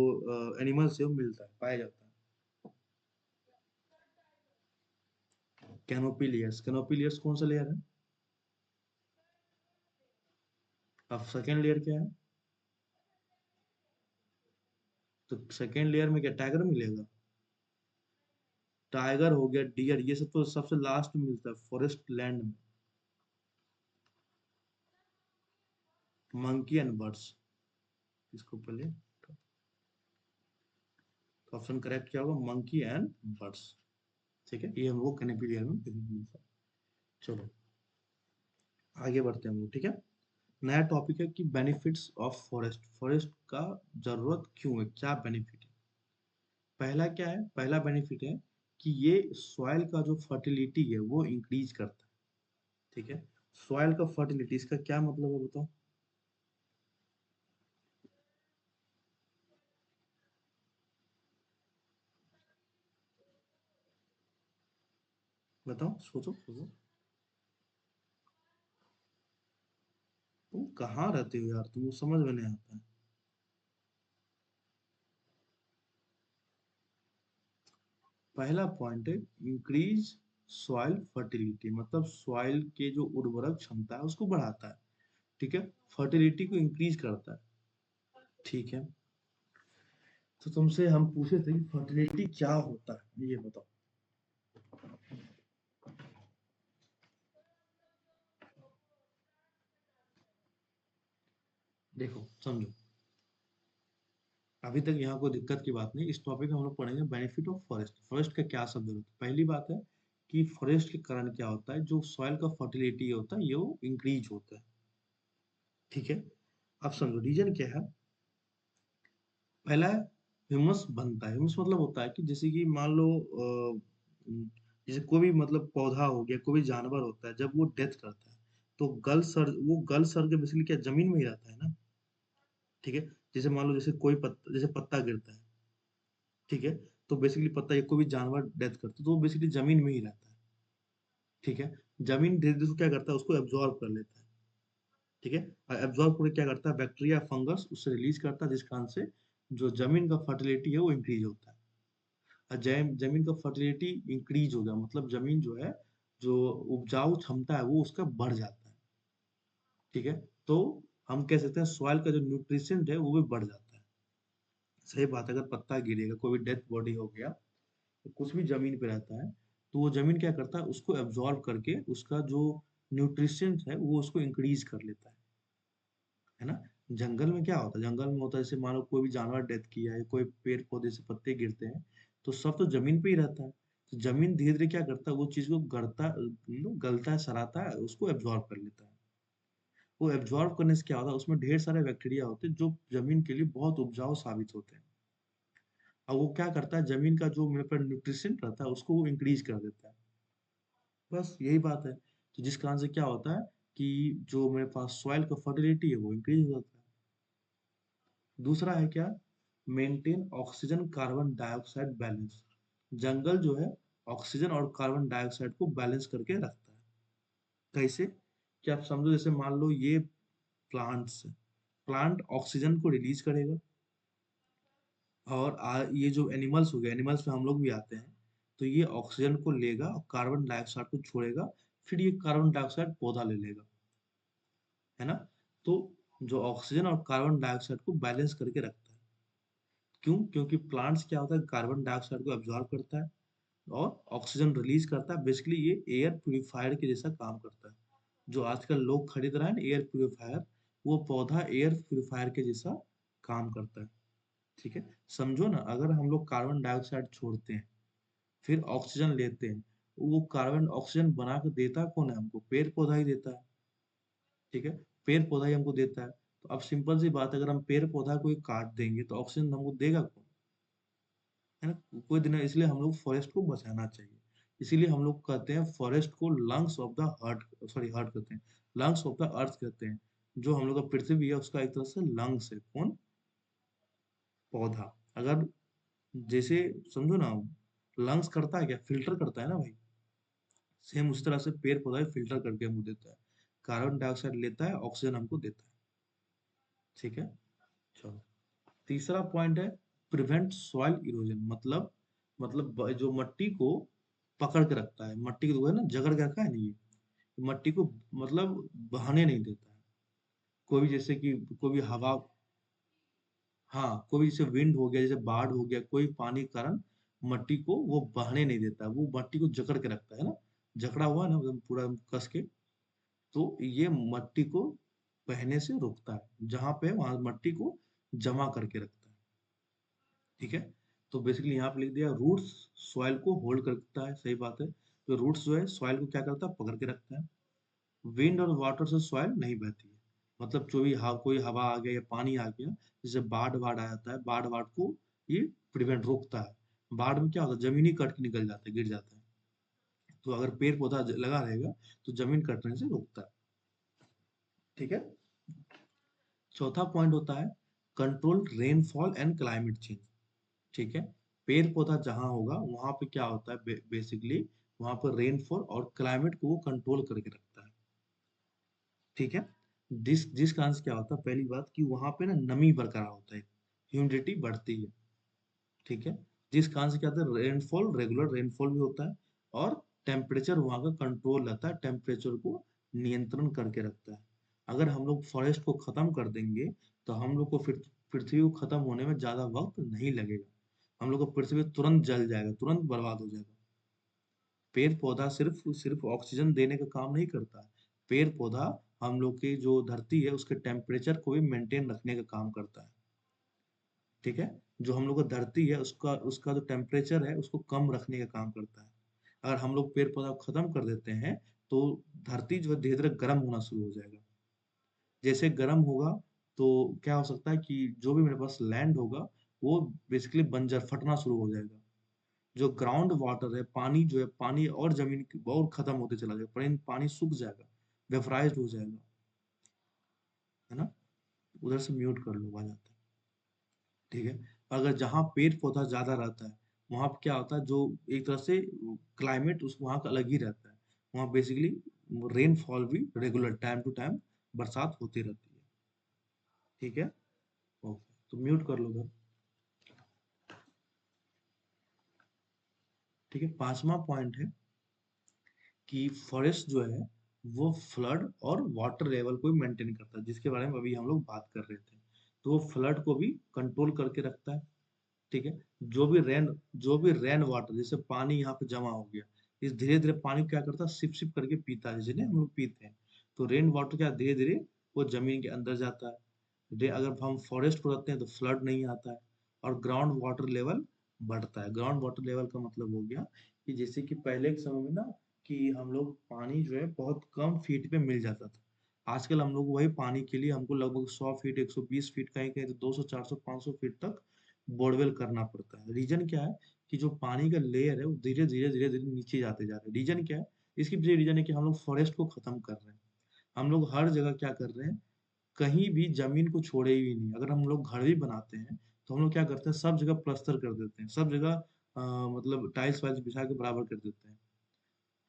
एनिमल्स है वो मिलता है, पाया जाता है? कैनोपी लेयर्स कौन सा लेयर है? अब सेकेंड लेयर क्या है? तो सेकेंड लेयर में क्या टाइगर मिलेगा? टाइगर हो गया, डियर, ये सब तो सबसे लास्ट में मिलता है, फॉरेस्ट लैंड में। मंकी एंड बर्ड्स, इसको पहले। तो ऑप्शन करेक्ट क्या होगा? Monkey and birds. ठीक है, ये हमको कैनोपी लेयर में देखने को मिलता है। चलो, आगे बढ़ते हैं हम लोग। ठीक है। नया टॉपिक है कि बेनिफिट्स ऑफ फॉरेस्ट। फॉरेस्ट का जरूरत क्यों है, क्या बेनिफिट है? पहला क्या है? पहला बेनिफिट है कि ये सॉइल का जो फर्टिलिटी है वो इंक्रीज करता है। ठीक है। सॉइल का फर्टिलिटी, इसका क्या मतलब है बताओ? बताओ, सोचो सोचो। तुम कहाँ रहते हो यार, तुमको समझ में नहीं आता है। पहला पॉइंट है इंक्रीज सॉइल फर्टिलिटी, मतलब सॉइल के जो उर्वरक क्षमता है उसको बढ़ाता है। ठीक है। फर्टिलिटी को इंक्रीज करता है। ठीक है। तो तुमसे हम पूछे थे कि फर्टिलिटी क्या होता है, ये बताओ। देखो, समझो। अभी तक यहाँ कोई दिक्कत की बात नहीं। इस टॉपिक में हम लोग पढ़ेंगे बेनिफिट ऑफ फॉरेस्ट। फॉरेस्ट का क्या सब जरूरत है? पहली बात है कि फॉरेस्ट के कारण क्या होता है, जो सॉइल का फर्टिलिटी होता है ये वो इंक्रीज होता है। ठीक है। अब समझो रीजन क्या है। पहला है ह्यूमस बनता है। ह्यूमस मतलब होता है कि जैसे कि मान लो जैसे कोई भी मतलब पौधा हो गया, कोई भी जानवर होता है, जब वो डेथ करता है तो गल सर के बेसिकली क्या जमीन में ही रहता है ना। ठीक है। जैसे मान लो, जैसे कोई पत्ता, जैसे पत्ता गिरता है, ठीक है, तो बेसिकली पत्ता या कोई भी जानवर डेथ करता है तो वो बेसिकली जमीन में ही रहता है। ठीक है। जमीन धीरे धीरे उसको क्या करता है, उसको एब्जॉर्ब कर लेता है। ठीक है। और एब्जॉर्ब करके क्या करता है, बैक्टीरिया फंगस उससे रिलीज करता है, जिस कारण से जो ज़मीन का फर्टिलिटी है वो इंक्रीज़ होता है। ज़मीन का फर्टिलिटी इंक्रीज़ हो गया मतलब ज़मीन जो है, जो उपजाऊ क्षमता है वो उसका बढ़ जाता है, ठीक है? तो हम कह सकते हैं सॉइल का जो न्यूट्रिशंट है वो भी बढ़ जाता है। सही बात है, अगर पत्ता गिरेगा, कोई भी डेड बॉडी हो गया, तो कुछ भी ज़मीन पे रहता है, तो वो ज़मीन क्या करता है उसको एब्ज़ॉर्ब करके उसका जो न्यूट्रिशंस है वो उसको इंक्रीज़ कर लेता है ना? जंगल में क्या होता है, जंगल में होता है जैसे मान लो कोई भी जानवर डेथ किया है, कोई पेड़-पौधे से पत्ते गिरते हैं, तो सब तो ज़मीन पे ही रहता है। तो ज़मीन धीरे-धीरे क्या करता है वो चीज़ को गलता है, सराहता है, उसको एब्ज़ॉर्ब कर लेता है। वो एब्ज़ॉर्ब करने से क्या होता है उसमें ढेर सारे बैक्टीरिया होते हैं जो ज़मीन के लिए बहुत उपजाऊ साबित होते हैं। और वो क्या करता है ज़मीन का जो मेरे पास न्यूट्रिशन रहता है उसको वो इंक्रीज़ कर देता है। बस यही बात है। तो जिस कारण से क्या होता है कि जो मेरे पास सॉइल का फर्टिलिटी है वो इंक्रीज़ हो जाता है। दूसरा है क्या? Maintain oxygen carbon dioxide balance. जंगल जो है ऑक्सीजन और कार्बन डाइऑक्साइड को बैलेंस करके रखता है। कैसे? कि आप समझो जैसे मान लो ये प्लांट्स है। प्लांट ऑक्सीजन को रिलीज़ करेगा और ये जो एनिमल्स हो गए, एनिमल्स में हम लोग भी आते हैं। तो ये ऑक्सीजन को लेगा और कार्बन डाइऑक्साइड को छोड़ेगा, फिर ये कार्बन डाइऑक्साइड पौधा ले लेगा। है ना? तो जो ऑक्सीजन और कार्बन डाइऑक्साइड को बैलेंस करके रखता है। क्यों? क्योंकि प्लांट्स क्या होता है कार्बन डाइऑक्साइड को एब्ज़ॉर्ब करता है और ऑक्सीजन रिलीज़ करता है। बेसिकली ये एयर प्यूरीफायर के जैसा काम करता है। जो आजकल लोग खरीद रहे हैं ना एयर प्यूरीफायर, वो पौधा एयर प्यूरीफायर के जैसा काम करता है। ठीक है? समझो ना अगर हम लोग कार्बन डाइऑक्साइड छोड़ते हैं, फिर ऑक्सीजन लेते हैं, वो कार्बन ऑक्सीजन बना के देता कौन है हमको? पेड़-पौधा ही देता है। ठीक है? पेड़-पौधा ही हमको देता है। तो अब सिंपल सी बात है अगर हम पेड़-पौधा को ही काट देंगे तो ऑक्सीजन हमको देगा कौन? है ना? कोई दिन इसलिए हम लोग फॉरेस्ट को बचाना चाहिए। इसीलिए हम लोग कहते हैं फॉरेस्ट को लंग्स ऑफ द हार्ट कहते हैं। लंग्स ऑफ द अर्थ कहते हैं। जो हम लोग का पृथ्वी है उसका एक तरह से लंग्स है। कौन? पौधा। अगर जैसे समझो ना लंग्स करता है क्या? फ़िल्टर करता है ना भाई। सेम उसी तरह से पेड़-पौधा भी फ़िल्टर करके हमको देता है। कार्बन डाइऑक्साइड लेता है, ऑक्सीजन हमको देता है। ठीक है? चलो। तीसरा पॉइंट है प्रिवेंट सॉइल इरोजन मतलब जो मट्टी को पकड़ के रखता है मट्टी को है ना जकड़ के रखा है नहीं ये मट्टी को मतलब बहाने नहीं देता है कोई भी जैसे कि कोई भी हवा हाँ कोई भी जैसे विंड हो गया जैसे बाढ़ हो गया कोई पानी के कारण मट्टी को वो बहने नहीं देता वो मट्टी को जकड़ के रखता है ना जकड़ा हुआ है ना एकदम पूरा कस के तो ये मट्टी को बहने से रोकता है जहाँ पे वहां मट्टी को जमा करके रखता है ठीक है? तो बेसिकली यहाँ पे लिख दिया रूट्स सॉइल को होल्ड करता है, सही बात है। तो रूट्स जो है सॉइल को क्या करता है? पकड़ के रखता है। विंड और वाटर से सॉइल नहीं बहती है। मतलब जो भी कोई हवा आ गया या पानी आ गया, जैसे बाढ़-वाढ़ आ जाता है, बाढ़-वाढ़ को ये प्रिवेंट रोकता है। बाढ़ में क्या होता है? ज़मीन ही कट के निकल जाता है, गिर जाता है। तो अगर पेड़-पौधा लगा रहेगा, तो ज़मीन कटने से रोकता है। ठीक है? चौथा पॉइंट होता है control rainfall and climate change. ठीक है? पेड़-पौधा जहाँ होगा, वहाँ पे क्या होता है बेसिकली वहाँ पर रेनफॉल और क्लाइमेट को वो कंट्रोल करके रखता है। ठीक है? जिस जिस कारण से क्या होता है पहली बात कि वहाँ पे ना नमी बरकरार होता है, ह्यूमिडिटी बढ़ती है। ठीक है? जिस कारण से क्या होता है रेनफॉल रेगुलर रेनफॉल भी होता है और टेम्परेचर वहाँ का कंट्रोल रहता है, टेम्परेचर को नियंत्रण करके रखता है। अगर हम लोग फॉरेस्ट को खत्म कर देंगे, तो हम लोग को फिर पृथ्वी को खत्म होने में ज़्यादा वक़्त नहीं लगेगा। हम लोग का पृथ्वी तुरंत जल जाएगा, तुरंत बर्बाद हो जाएगा। पेड़-पौधा सिर्फ़ सिर्फ़ ऑक्सीजन देने का काम नहीं करता है। पेड़-पौधा हम लोग की जो धरती है, उसके टेम्परेचर को भी मेंटेन रखने का काम करता है। ठीक है? जो हम लोग का धरती है उसका उसका जो टेम्परेचर है उसको कम रखने का काम करता है। अगर हम लोग पेड़-पौधा को खत्म कर देते हैं, तो धरती जो है धीरे-धीरे गर्म होना शुरू हो जाएगा। जैसे गर्म होगा तो क्या हो सकता है कि जो भी मेरे पास लैंड होगा, वो बेसिकली बंजर फटना शुरू हो जाएगा। जो ग्राउंड वाटर है, पानी जो है पानी और ज़मीन की और खत्म होते चला जाएगा, पानी सूख जाएगा, वेपराइज़्ड हो जाएगा, है ना? उधर से म्यूट कर लो आवाज़ आता है। ठीक है? अगर जहाँ पेड़-पौधा ज़्यादा रहता है, वहाँ पे क्या होता है जो एक तरह से क्लाइमेट उस वहाँ का अलग ही रहता है। वहाँ बेसिकली रेनफॉल भी रेगुलर टाइम टू टाइम बरसात होती रहती है। ठीक है? ओके, तो म्यूट कर लो उधर। ठीक है, 5वां पॉइंट है कि फॉरेस्ट जो है वो फ्लड और वाटर लेवल को भी मेंटेन करता है, जिसके बारे में अभी हम लोग बात कर रहे थे। तो वो फ्लड को भी कंट्रोल करके रखता है। ठीक है, जो भी रेन वाटर, जैसे पानी यहाँ पे जमा हो गया, इस धीरे धीरे पानी को क्या करता है, सिप सिप करके पीता है, जिन्हें हम लोग पीते हैं। तो रेन वाटर क्या धीरे धीरे वो जमीन के अंदर जाता है। अगर हम फॉरेस्ट को रखते हैं तो फ्लड नहीं आता है और ग्राउंड वाटर लेवल बढ़ता है। ग्राउंड वाटर लेवल का मतलब हो गया कि जैसे कि पहले के समय में ना, कि हम लोग पानी जो है बहुत कम फीट पे मिल जाता था। आजकल हम लोग वही पानी के लिए हमको लगभग 100 फीट, 120 फीट, कहीं कहीं तो 200, 400, 500 फीट तक बोरवेल करना पड़ता है। रीजन क्या है कि जो पानी का लेयर है वो धीरे धीरे धीरे धीरे नीचे जाते जा रहे हैं। रीजन क्या है, इसकी पीछे रीजन है कि हम लोग फॉरेस्ट को खत्म कर रहे हैं। हम लोग हर जगह क्या कर रहे हैं, कहीं भी जमीन को छोड़े ही नहीं। अगर हम लोग घर भी बनाते हैं तो हम लोग क्या करते हैं, सब जगह प्लस्तर कर देते हैं, सब जगह मतलब टाइल्स वाइल्स बिछा के बराबर कर देते हैं।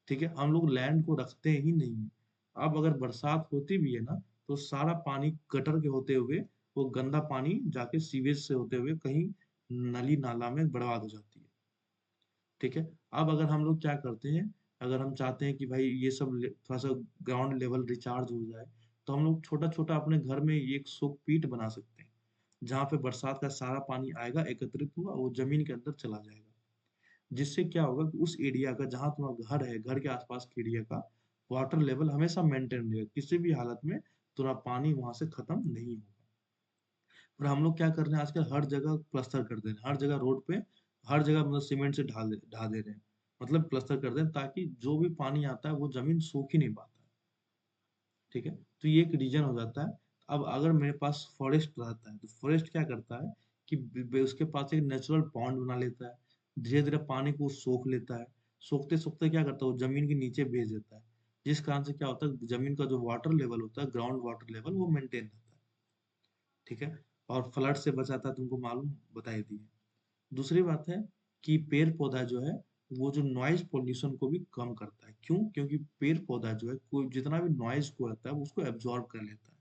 ठीक है, हम लोग लैंड को रखते ही नहीं है। अब अगर बरसात होती भी है ना, तो सारा पानी गटर के होते हुए, वो गंदा पानी जाके सीवेज से होते हुए कहीं नली नाला में बर्बाद हो जाती है। ठीक है, अब अगर हम लोग क्या करते हैं, अगर हम चाहते हैं कि भाई ये सब थोड़ा सा ग्राउंड लेवल रिचार्ज हो जाए, तो हम लोग छोटा छोटा अपने घर में एक सोक पीट बना सकते हैं, जहाँ पे बरसात का सारा पानी आएगा, एकत्रित हुआ, वो जमीन के अंदर चला जाएगा। जिससे क्या होगा कि उस एरिया का, जहाँ तुम्हारा घर है, घर के आसपास के एरिया का वाटर लेवल हमेशा मेंटेन रहेगा, किसी भी हालत में तुम्हारा पानी वहां से खत्म नहीं होगा। और हम लोग क्या कर रहे हैं आजकल, हर जगह प्लास्टर कर दे रहे हैं, हर जगह रोड पे, हर जगह मतलब सीमेंट से ढा दे रहे हैं, मतलब प्लास्टर कर दे रहे हैं, ताकि जो भी पानी आता है वो जमीन सोख ही नहीं पाता है। ठीक है, तो ये एक रीजन हो जाता है। अब अगर मेरे पास फॉरेस्ट रहता है तो फॉरेस्ट क्या करता है कि उसके पास एक नेचुरल पॉन्ड बना लेता है, धीरे धीरे पानी को सोख लेता है। सोखते सोखते क्या करता है, वो जमीन के नीचे भेज देता है, जिस कारण से क्या होता है, जमीन का जो वाटर लेवल होता है, ग्राउंड वाटर लेवल, वो मेंटेन रहता है। ठीक है, और फ्लड से बचाता है, तुमको मालूम, बताई दी है। दूसरी बात है कि पेड़ पौधा जो है वो जो नॉइज पोल्यूशन को भी कम करता है। क्यों? क्योंकि पेड़ पौधा जो है, कोई जितना भी नॉइज को आता है वो उसको एब्जॉर्ब कर लेता है।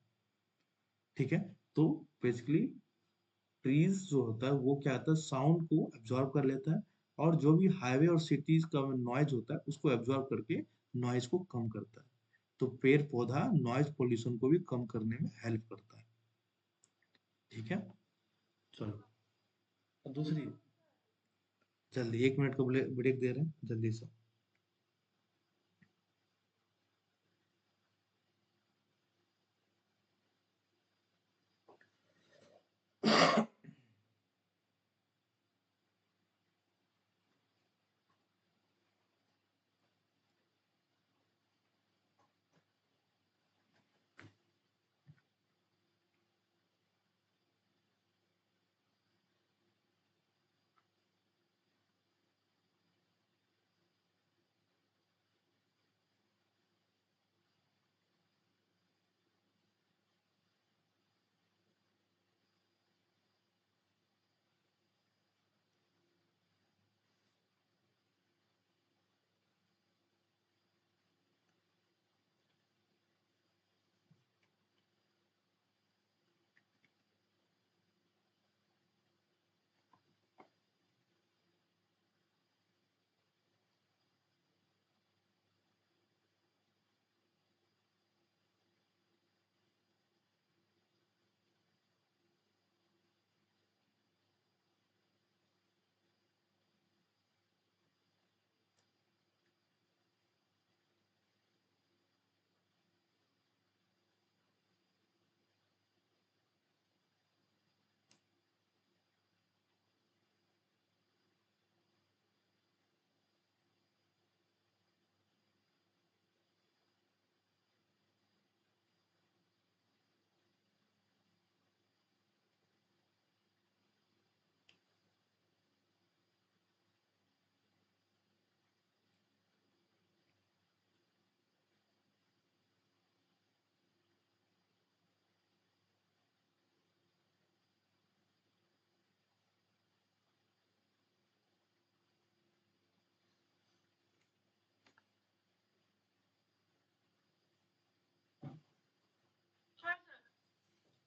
ठीक है, तो बेसिकली ट्रीज जो होता है वो क्या होता है, साउंड को एब्जॉर्ब कर लेता है, और जो भी हाईवे और सिटीज का नॉइज होता है उसको एब्जॉर्ब करके नॉइज को कम करता है। तो पेड़ पौधा नॉइज पोल्यूशन को भी कम करने में हेल्प करता है। ठीक है, चलो। और दूसरी, जल्दी 1 मिनट का ब्रेक दे रहे हैं, जल्दी से।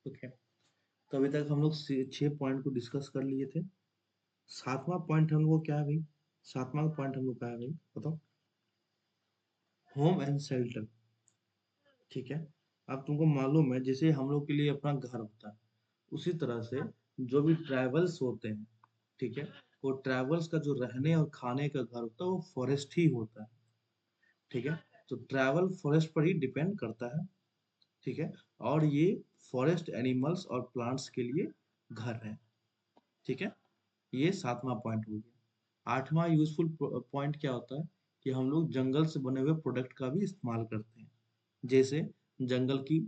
ओके, तो अभी तक हम लोग 6 पॉइंट को डिस्कस कर लिए थे। 7वां पॉइंट हम लोग को क्या है भाई, 7वां पॉइंट हम लोग का है भाई, बताओ। Home and shelter. ठीक है। अब तुमको मालूम है जैसे हम लोग के लिए अपना घर होता है, उसी तरह से जो भी ट्रैवल्स होते हैं, ठीक है, वो ट्रैवल्स का जो रहने और खाने का घर होता है वो फॉरेस्ट ही होता है। ठीक है। तो ट्रैवल फॉरेस्ट पर ही डिपेंड करता है। ठीक है। और ये फॉरेस्ट एनिमल्स और प्लांट्स के लिए घर है। ठीक है। ये 7वां पॉइंट हो गया। 8वां यूजफुल पॉइंट क्या होता है कि हम लोग जंगल से बने हुए प्रोडक्ट का भी इस्तेमाल करते हैं। जैसे जंगल की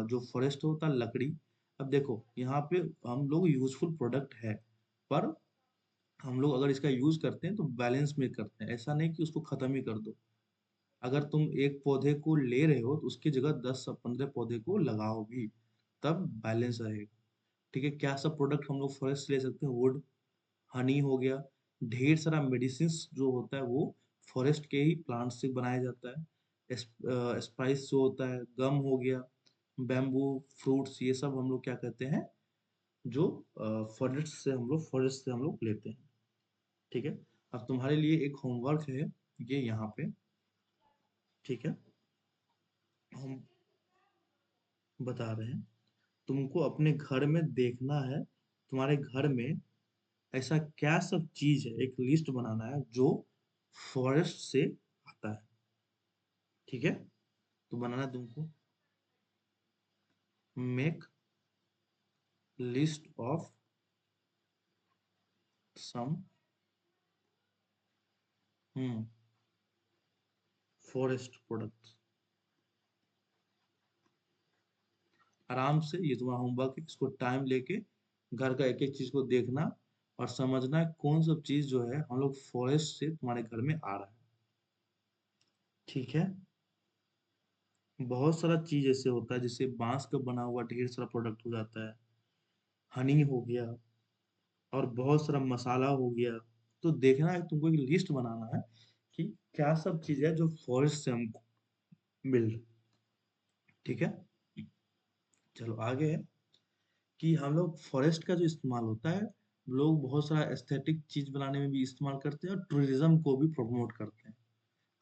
जो फॉरेस्ट होता है, लकड़ी। अब देखो यहाँ पे हम लोग यूजफुल प्रोडक्ट है, पर हम लोग अगर इसका यूज करते हैं तो बैलेंस में करते हैं, ऐसा नहीं कि उसको खत्म ही कर दो। अगर तुम एक पौधे को ले रहे हो तो उसकी जगह 10 से 15 पौधे को लगाओ भी, तब बैलेंस रहेगा। ठीक है। क्या सब प्रोडक्ट हम लोग फॉरेस्ट से ले सकते हैं? वुड, हनी हो गया, ढेर सारा मेडिसिन जो होता है वो फॉरेस्ट के ही प्लांट से बनाया जाता है। स्पाइस जो होता है, गम हो गया, बैम्बू, फ्रूट्स, ये सब हम लोग क्या कहते हैं, जो फॉरेस्ट से हम लोग लेते हैं। ठीक है। अब तुम्हारे लिए एक होमवर्क है, ये यहाँ पे। ठीक है। हम बता रहे हैं, तुमको अपने घर में देखना है, तुम्हारे घर में ऐसा क्या सब चीज है, एक लिस्ट बनाना है जो फॉरेस्ट से आता है। ठीक है। तो बनाना है तुमको, make list of some forest products. आराम से, ये तुम्हारा होमवर्क है, इसको टाइम लेके घर का एक एक चीज को देखना और समझना है कौन सब चीज जो है हम लोग फॉरेस्ट से तुम्हारे घर में आ रहा है। ठीक है। बहुत सारा चीज ऐसे होता है, जैसे बांस का बना हुआ ढेर सारा प्रोडक्ट हो जाता है, हनी हो गया, और बहुत सारा मसाला हो गया। तो देखना है, तुमको एक लिस्ट बनाना है कि क्या सब चीज है जो फॉरेस्ट से हमको मिल रही। ठीक है। चलो आगे है कि हम लोग फॉरेस्ट का जो इस्तेमाल होता है, लोग बहुत सारा एस्थेटिक चीज बनाने में भी इस्तेमाल करते हैं और टूरिज्म को भी प्रमोट करते हैं।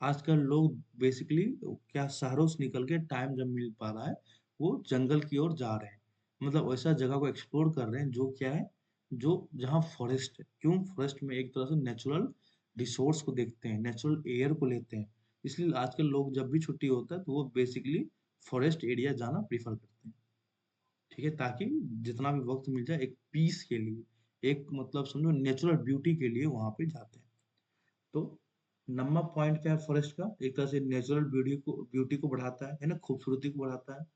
आजकल लोग बेसिकली क्या, शहरों से निकल के टाइम जब मिल पा रहा है, वो जंगल की ओर जा रहे हैं। मतलब वैसा जगह को एक्सप्लोर कर रहे हैं जो क्या है, जो जहाँ फॉरेस्ट है। क्यों? फॉरेस्ट में एक तरह से नेचुरल रिसोर्स को देखते हैं, नेचुरल एयर को लेते हैं। इसलिए आजकल लोग जब भी छुट्टी होता है तो वो बेसिकली फॉरेस्ट एरिया जाना प्रीफर करते हैं। ठीक है। ताकि जितना भी वक्त मिल जाए, एक पीस के लिए, एक मतलब समझो नेचुरल ब्यूटी के लिए वहां पे जाते हैं। तो नंबर पॉइंट क्या है फॉरेस्ट का? एक तरह से नेचुरल ब्यूटी को बढ़ाता है ना, खूबसूरती को बढ़ाता है।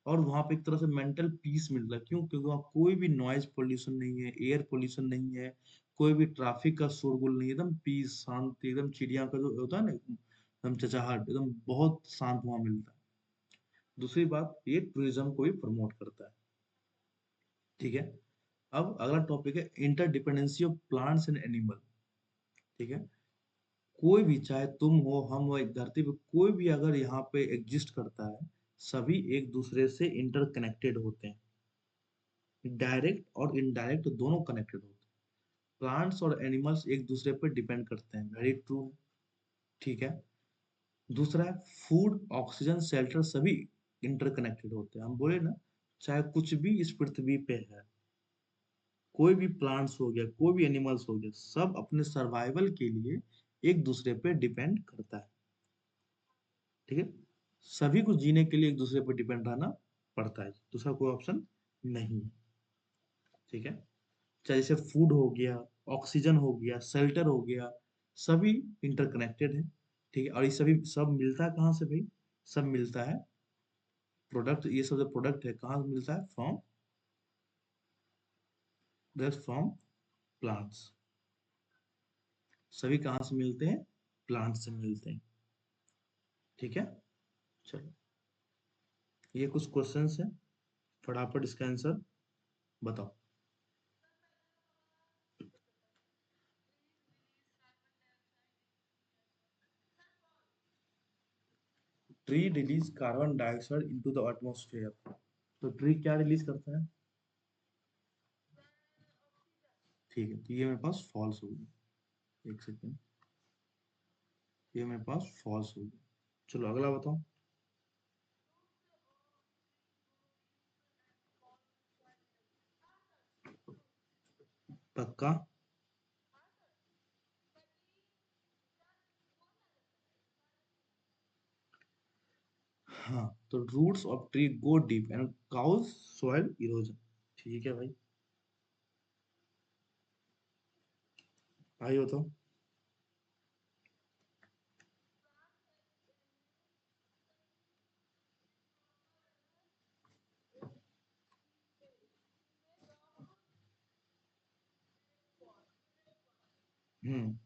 और वहां पे एक तरह से मेंटल पीस मिलता है। क्यों? क्योंकि वहाँ कोई भी नॉइज पोल्यूशन नहीं है, एयर पोल्यूशन नहीं है, कोई भी ट्रैफिक का शोरगुल नहीं है, एकदम पीस, शांति, एकदम चिड़िया का जो होता है ना, एकदम चहचहाट, एकदम बहुत शांत वहां मिलता है। दूसरी बात, ये टूरिज्म को भी प्रमोट करता है। ठीक है। अब अगला टॉपिक है interdependency of plants and animal. ठीक है। कोई भी, चाहे तुम हो, हम हो, एक धरती पे कोई भी अगर यहाँ पे एग्जिस्ट करता है, सभी एक दूसरे से इंटरकनेक्टेड होते हैं। डायरेक्ट और इनडायरेक्ट दोनों कनेक्टेड होते हैं। प्लांट्स और एनिमल्स एक दूसरे पर डिपेंड करते हैं, वेरी ट्रू। ठीक है। दूसरा है फूड, ऑक्सीजन, शेल्टर, सभी इंटरकनेक्टेड होते हैं। हम बोले ना, चाहे कुछ भी इस पृथ्वी पे है, कोई भी प्लांट्स हो गया, कोई भी एनिमल्स हो गया, सब अपने सर्वाइवल के लिए एक दूसरे पे डिपेंड करता है। ठीक है। सभी को जीने के लिए एक दूसरे पर डिपेंड रहना पड़ता है, दूसरा कोई ऑप्शन नहीं है। ठीक है। चाहे जैसे फूड हो गया, ऑक्सीजन हो गया, शेल्टर हो गया, सभी इंटरकनेक्टेड है। ठीक है। और ये सभी सब मिलता है कहाँ से भाई? सब मिलता है प्रोडक्ट, ये सब जो प्रोडक्ट है कहाँ से मिलता है? From plants. सभी कहाँ से मिलते हैं? प्लांट से मिलते हैं। ठीक है। चलो, ये कुछ क्वेश्चंस हैं, फटाफट इसका आंसर बताओ। Tree release carbon dioxide into the atmosphere. तो ट्री क्या रिलीज करता है? ठीक है, तो ये मेरे पास फॉल्स होगी। एक सेकेंड। ये मेरे पास फॉल्स हो गया। चलो अगला बताओ। पक्का? हाँ, तो roots of tree go deep and cause soil erosion. ठीक है भाई, आई हो तो। हम्म।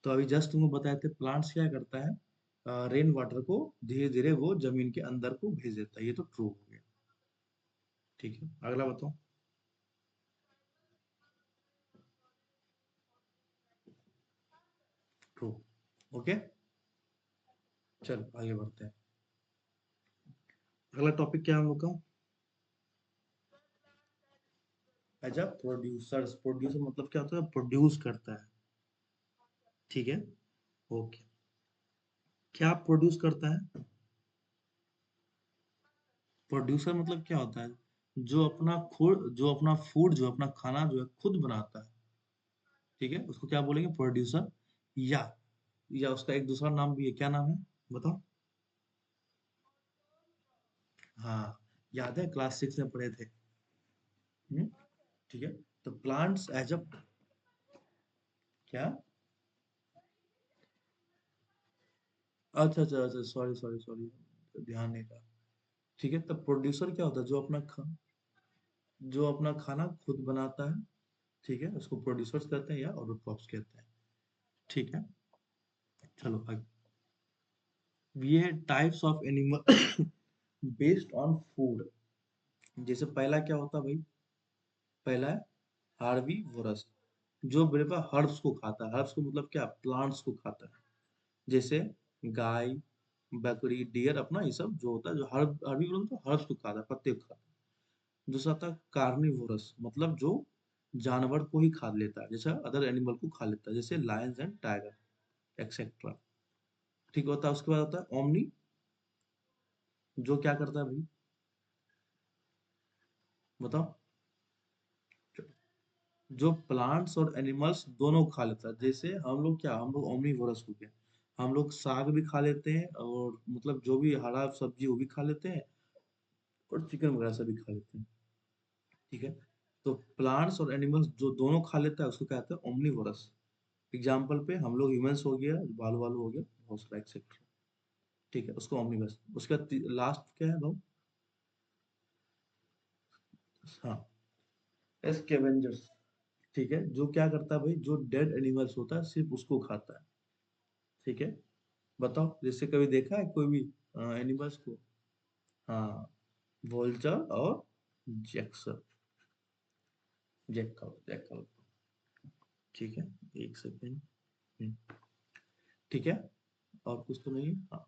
तो अभी जस्ट तुमको बताए थे प्लांट्स क्या करता है, रेन वाटर को धीरे धीरे वो जमीन के अंदर को भेज देता है, ये तो ट्रू हो गया। ठीक है, अगला बताओ। ट्रू। ओके, चल आगे बढ़ते हैं। अगला टॉपिक क्या है हम लोग का? एज अ प्रोड्यूसर्स, प्रोड्यूसर मतलब क्या होता है? प्रोड्यूस करता है। ठीक है, ओके। क्या प्रोड्यूस करता है? प्रोड्यूसर मतलब क्या होता है? जो अपना फूड, जो अपना खाना जो है खुद बनाता है। ठीक है, उसको क्या बोलेंगे? प्रोड्यूसर। या या उसका एक दूसरा नाम भी है, क्या नाम है? बताओ। हाँ, याद है क्लास 6 में पढ़े थे। ठीक है, तो प्लांट्स एज अ, क्या? अच्छा अच्छा अच्छा, सॉरी सॉरी सॉरी, ध्यान नहीं था। ठीक है, तब प्रोड्यूसर क्या होता है? जो अपना खाना खुद बनाता है। ठीक है, उसको प्रोड्यूसर्स कहते हैं या ऑटोट्रॉप्स कहते हैं। ठीक है, चलो आगे। ये है types of animal based on food. जैसे पहला क्या होता है भाई? पहला है हार्बीवोरस, जो बिल्कुल हर्ब्स को खाता है। हर्ब्स को मतलब क्या? प्लांट्स को खाता है। जैसे गाय, बकरी, डियर, अपना ये सब जो होता है, जो हर्बीवोरस तो हर्ब्स को खाता है, पत्ते को खाता है। दूसरा था कार्निवोरस, मतलब जो जानवर को ही खा लेता है, जैसे अदर एनिमल को खा लेता है, जैसे लायंस एंड टाइगर एक्सेट्रा। ठीक होता है। उसके बाद होता है ओमनी, जो क्या करता है भाई? बताओ। जो प्लांट्स और एनिमल्स दोनों खा लेता है। जैसे हम लोग क्या, हम लोग ओमनीवोरस हो गया, हम लोग साग भी खा लेते हैं, और मतलब जो भी हरा सब्जी वो भी खा लेते हैं, और चिकन वगैरह से भी खा लेते हैं। ठीक है, तो प्लांट्स और एनिमल्स जो दोनों खा लेता है उसको कहते हैं ओमनीवोरस। एग्जाम्पल पे हम लोग ह्यूमंस हो गया, बालू वालू हो गया, बहुत सारा एक्सेट्रा। ठीक है, उसको ओमनीवोरस। उसके बाद लास्ट क्या है भाई? हाँ, स्कैवेंजर्स। ठीक है, जो क्या करता है भाई? जो डेड एनिमल्स होता है सिर्फ उसको खाता है। ठीक है, बताओ। जैसे कभी देखा है कोई भी एनिमल्स को? हाँ, वोल्चर और जैक्सर, जैकल जैकल। ठीक है, एक सेकेंड। ठीक है, और कुछ तो नहीं है? हाँ,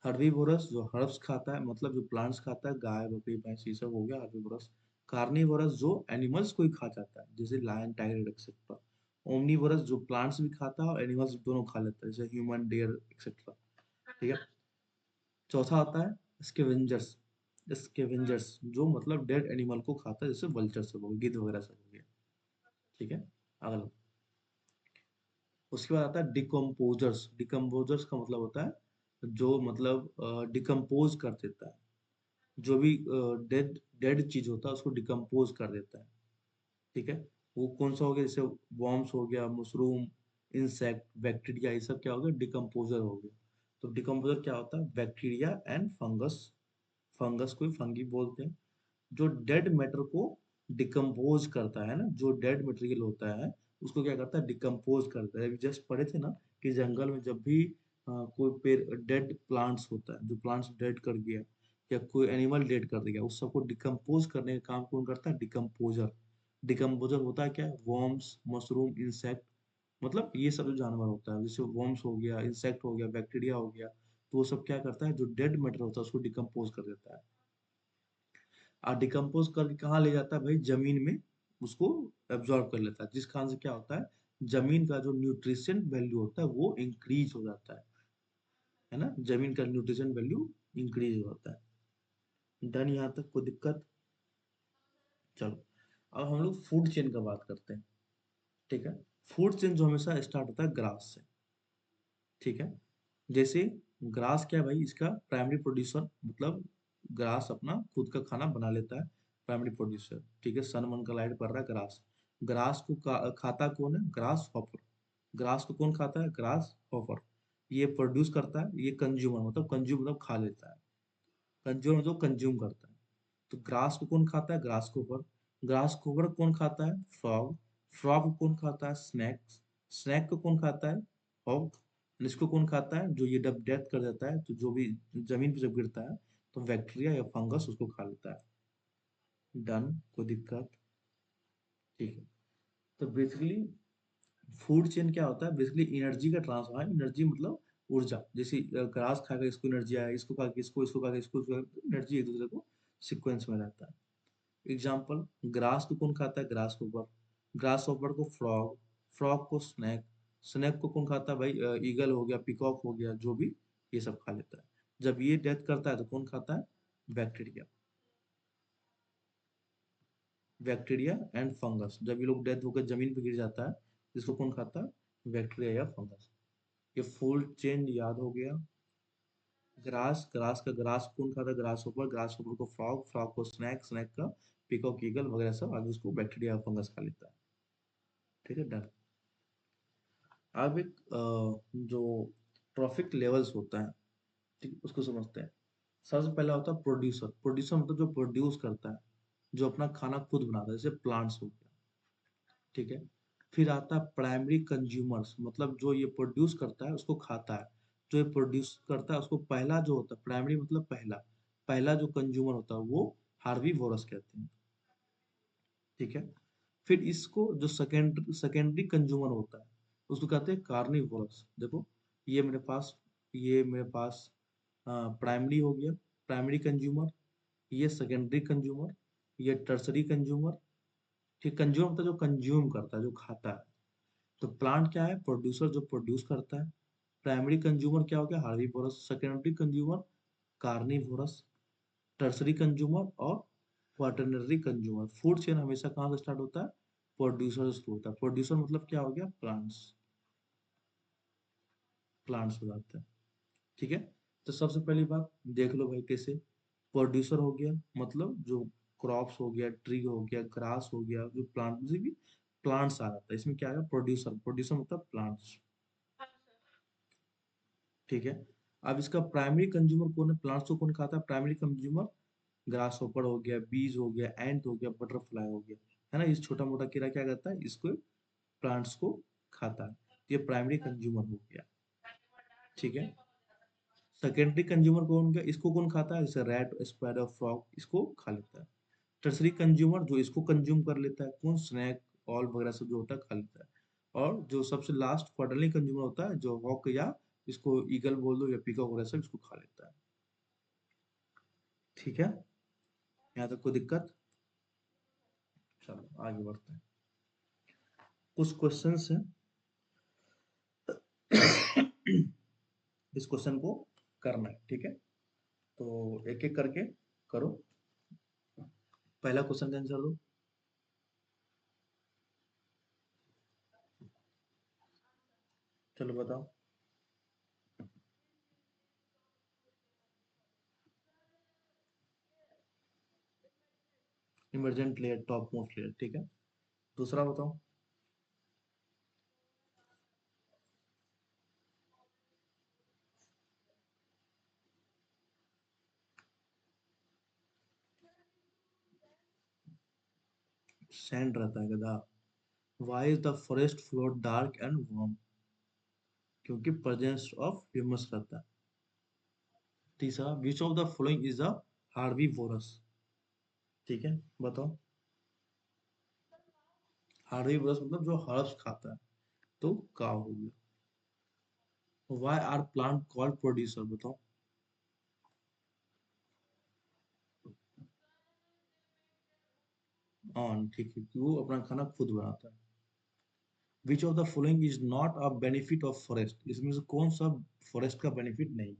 हर्बीवोरस जो हर्ब्स खाता है, मतलब जो प्लांट्स खाता है, गाय बकरी भैंस ये सब हो गया हर्बीवोरस। कार्निवोरस जो एनिमल्स को ही खा जाता है, जैसे लायन टाइगर एक्सेट्रा। ओमनीवोरस जो प्लांट्स भी खाता है और एनिमल्स दोनों खा लेता है, जैसे ह्यूमन डेयर एक्सेट्रा। ठीक है, चौथा आता है स्केवेंजर्स। स्केवेंजर्स जो मतलब डेड एनिमल को खाता है, जैसे वल्चर सब हो गया, गिद्ध वगैरह सब हो गया। ठीक है, अगला। उसके बाद आता है डिकम्पोजर्स। डिकम्पोजर्स का मतलब होता है जो मतलब डिकम्पोज कर देता है, जो भी डेड डेड चीज होता है उसको डिकम्पोज कर देता है। ठीक है, वो कौन सा हो गया? जैसे वॉर्म्स हो गया, मशरूम, इंसेक्ट, बैक्टीरिया, ये सब क्या हो गया? डिकम्पोजर हो गया। तो डिकम्पोजर क्या होता है? बैक्टीरिया एंड फंगस, फंगस को फंगी बोलते हैं, जो डेड मैटर को डिकम्पोज करता है ना, जो डेड मटेरियल होता है उसको क्या करता है? डिकम्पोज करता है। अभी जस्ट पढ़े थे ना कि जंगल में जब भी कोई पेड़ डेड प्लांट्स होता है, जो प्लांट्स डेड कर गया या कोई एनिमल डेड कर दिया, उस सबको डिकम्पोज करने का काम कौन करता है? डिकम्पोजर। डिकम्पोजर होता है क्या? वॉर्म्स, मशरूम, इंसेक्ट, मतलब ये सब जो जानवर होता है, जैसे वॉर्म्स हो गया, इंसेक्ट हो गया, बैक्टीरिया हो गया, तो वो सब क्या करता है? जो डेड मैटर होता है उसको डिकम्पोज कर देता है। और डिकम्पोज करके कहाँ ले जाता है भाई? जमीन में उसको एब्जॉर्ब कर लेता है, जिस कारण से क्या होता है? जमीन का जो न्यूट्रिशन वैल्यू होता है वो इंक्रीज हो जाता है ना, जमीन का न्यूट्रिशन वैल्यू इंक्रीज हो जाता है। डन, यहाँ तक कोई दिक्कत? चलो, अब हम लोग फूड चेन का बात करते हैं। ठीक है, फूड चेन जो हमेशा स्टार्ट होता है ग्रास से। ठीक है, जैसे ग्रास क्या है भाई, इसका प्राइमरी प्रोड्यूसर, मतलब ग्रास अपना खुद का खाना बना लेता है, प्राइमरी प्रोड्यूसर। ठीक है, सन मन का लाइट पड़ रहा है ग्रास, ग्रास को खाता कौन है? Grass hopper. ग्रास को कौन खाता है? Grass hopper. ये प्रोड्यूस करता है, ये कंज्यूमर, मतलब कंज्यूम मतलब खा लेता है, कंज्यूमर जो कंज्यूम करता है। तो ग्रास को कौन खाता है? Grass cover. ग्रास कोवर कौन खाता है? फ्रॉग। फ्रॉग को कौन खाता है? स्नैक्स। स्नैक को कौन खाता है? हॉग। इसको कौन खाता है? जो ये जब डेथ कर देता है, तो जो भी जमीन पे जब गिरता है, तो बैक्टीरिया या फंगस उसको खा लेता है। डन, कोई दिक्कत? ठीक है, तो बेसिकली फूड चेन क्या होता है? बेसिकली एनर्जी का ट्रांसफर है। एनर्जी मतलब ऊर्जा, जैसे ग्रास खाएगा इसको एनर्जी आया, इसको खा के इसको खा के इसको, एनर्जी एक दूसरे को सीक्वेंस में रहता है। एग्जाम्पल, ग्रास को कौन खाता है? Grass hopper. ग्रास होपर को फ्रॉग, फ्रॉग को स्नैक, स्नैक को कौन खाता है भाई? ईगल हो गया, पिकॉक हो गया, जो भी ये सब खा लेता है। जब ये डेथ करता है तो कौन खाता है? बैक्टीरिया। बैक्टीरिया एंड फंगस, जब ये लोग डेथ होकर जमीन पे गिर जाता है, इसको कौन खाता है? बैक्टीरिया या फंगस। ये फूल चेन याद हो गया। ग्रास, ग्रास का ग्रास कौन खाता है? ग्रास ऊपर, ग्रास ऊपर को फ्रॉग, फ्रॉग को स्नैक, स्नैक का पिकॉक, ईगल वगैरह सब आगे उसको बैक्टीरिया फंगस खा लेता है। ठीक है, डन। अब एक जो ट्रॉफिक लेवल्स होता है, ठीक है, उसको समझते हैं। सबसे पहला होता है प्रोड्यूसर। प्रोड्यूसर मतलब जो प्रोड्यूस करता है, जो अपना खाना खुद बनाता है, जैसे प्लांट्स हो गया। ठीक है, फिर आता है प्राइमरी कंज्यूमर्स, मतलब जो ये प्रोड्यूस करता है उसको खाता है। जो ये प्रोड्यूस करता है उसको पहला जो होता है, प्राइमरी मतलब पहला, पहला जो कंज्यूमर होता है वो हार्बीवोरस कहते हैं। ठीक है, फिर इसको जो सेकेंडरी कंज्यूमर होता है उसको कहते हैं कार्निवोरस। देखो, ये मेरे पास ये मेरे पास प्राइमरी हो गया, प्राइमरी कंज्यूमर, ये सेकेंडरी कंज्यूमर, ये टर्सरी कंज्यूमर। ठीक, कंज्यूमर मतलब जो कंज्यूम करता है, जो खाता है। तो प्लांट क्या है? प्रोड्यूसर, जो प्रोड्यूस करता है। प्राइमरी कंज्यूमर क्या हो गया? Herbivores. Secondary consumer carnivorous. Tertiary consumer और क्वाटरनरी कंज्यूमर। फूड चेन हमेशा कहाँ से स्टार्ट होता है? प्रोड्यूसर से होता है। प्रोड्यूसर मतलब क्या हो गया? प्लांट्स, प्लांट्स हो जाते हैं। ठीक है, तो सबसे पहली बात देख लो भाई कैसे। प्रोड्यूसर हो गया मतलब जो क्रॉप्स हो गया, ट्री हो गया, ग्रास हो गया, जो प्लांट से भी प्लांट्स आ जाता है, इसमें क्या आएगा? प्रोड्यूसर। प्रोड्यूसर मतलब प्लांट्स। ठीक है, अब इसका प्राइमरी कंज्यूमर कौन है? प्लांट्स को कौन खाता है? प्राइमरी कंज्यूमर ग्रास होपर हो गया, बीज हो गया, एंट हो गया, बटरफ्लाई हो गया, है ना। इस छोटा मोटा कीड़ा क्या करता है? इसको, प्लांट्स को खाता है। ये प्राइमरी कंज्यूमर हो गया। ठीक है, सेकेंडरी कंज्यूमर कौन गया? इसको कौन खाता है? जैसे रैट, स्पाइडर, फ्रॉग, इसको खा लेता है। टर्सरी कंज्यूमर जो इसको कंज्यूम कर लेता है, कौन? स्नैक, ऑल वगैरह सब जो होता है खा लेता है। और जो सबसे लास्ट क्वार्टरली कंज्यूमर होता है, जो हॉक या इसको ईगल बोल दो या पीकॉक वगैरह सब इसको खा लेता है। ठीक है, यहाँ तक कोई दिक्कत? चलो आगे बढ़ते हैं। कुछ क्वेश्चंस हैं इस क्वेश्चन को करना है। ठीक है, तो एक एक करके करो। पहला क्वेश्चन का आंसर दो। चलो बताओ। Emergent layer, top most layer. ठीक है, दूसरा बताओ। सैंड रहता है गधा। Why is the forest floor dark and warm? क्योंकि प्रेजेंस ऑफ ह्यूमस रहता है। तीसरा, which of the following is a herbivorous? ठीक है, बताओ। हार्बीवोरस मतलब जो हर्ब्स खाता है, तो काव हो गया। Why are plant called producer? बताओ। ऑन, ठीक है, कि वो अपना खाना खुद बनाता है। Which of the following is not a benefit of forest, इसमें से कौन सा फॉरेस्ट का बेनिफिट नहीं?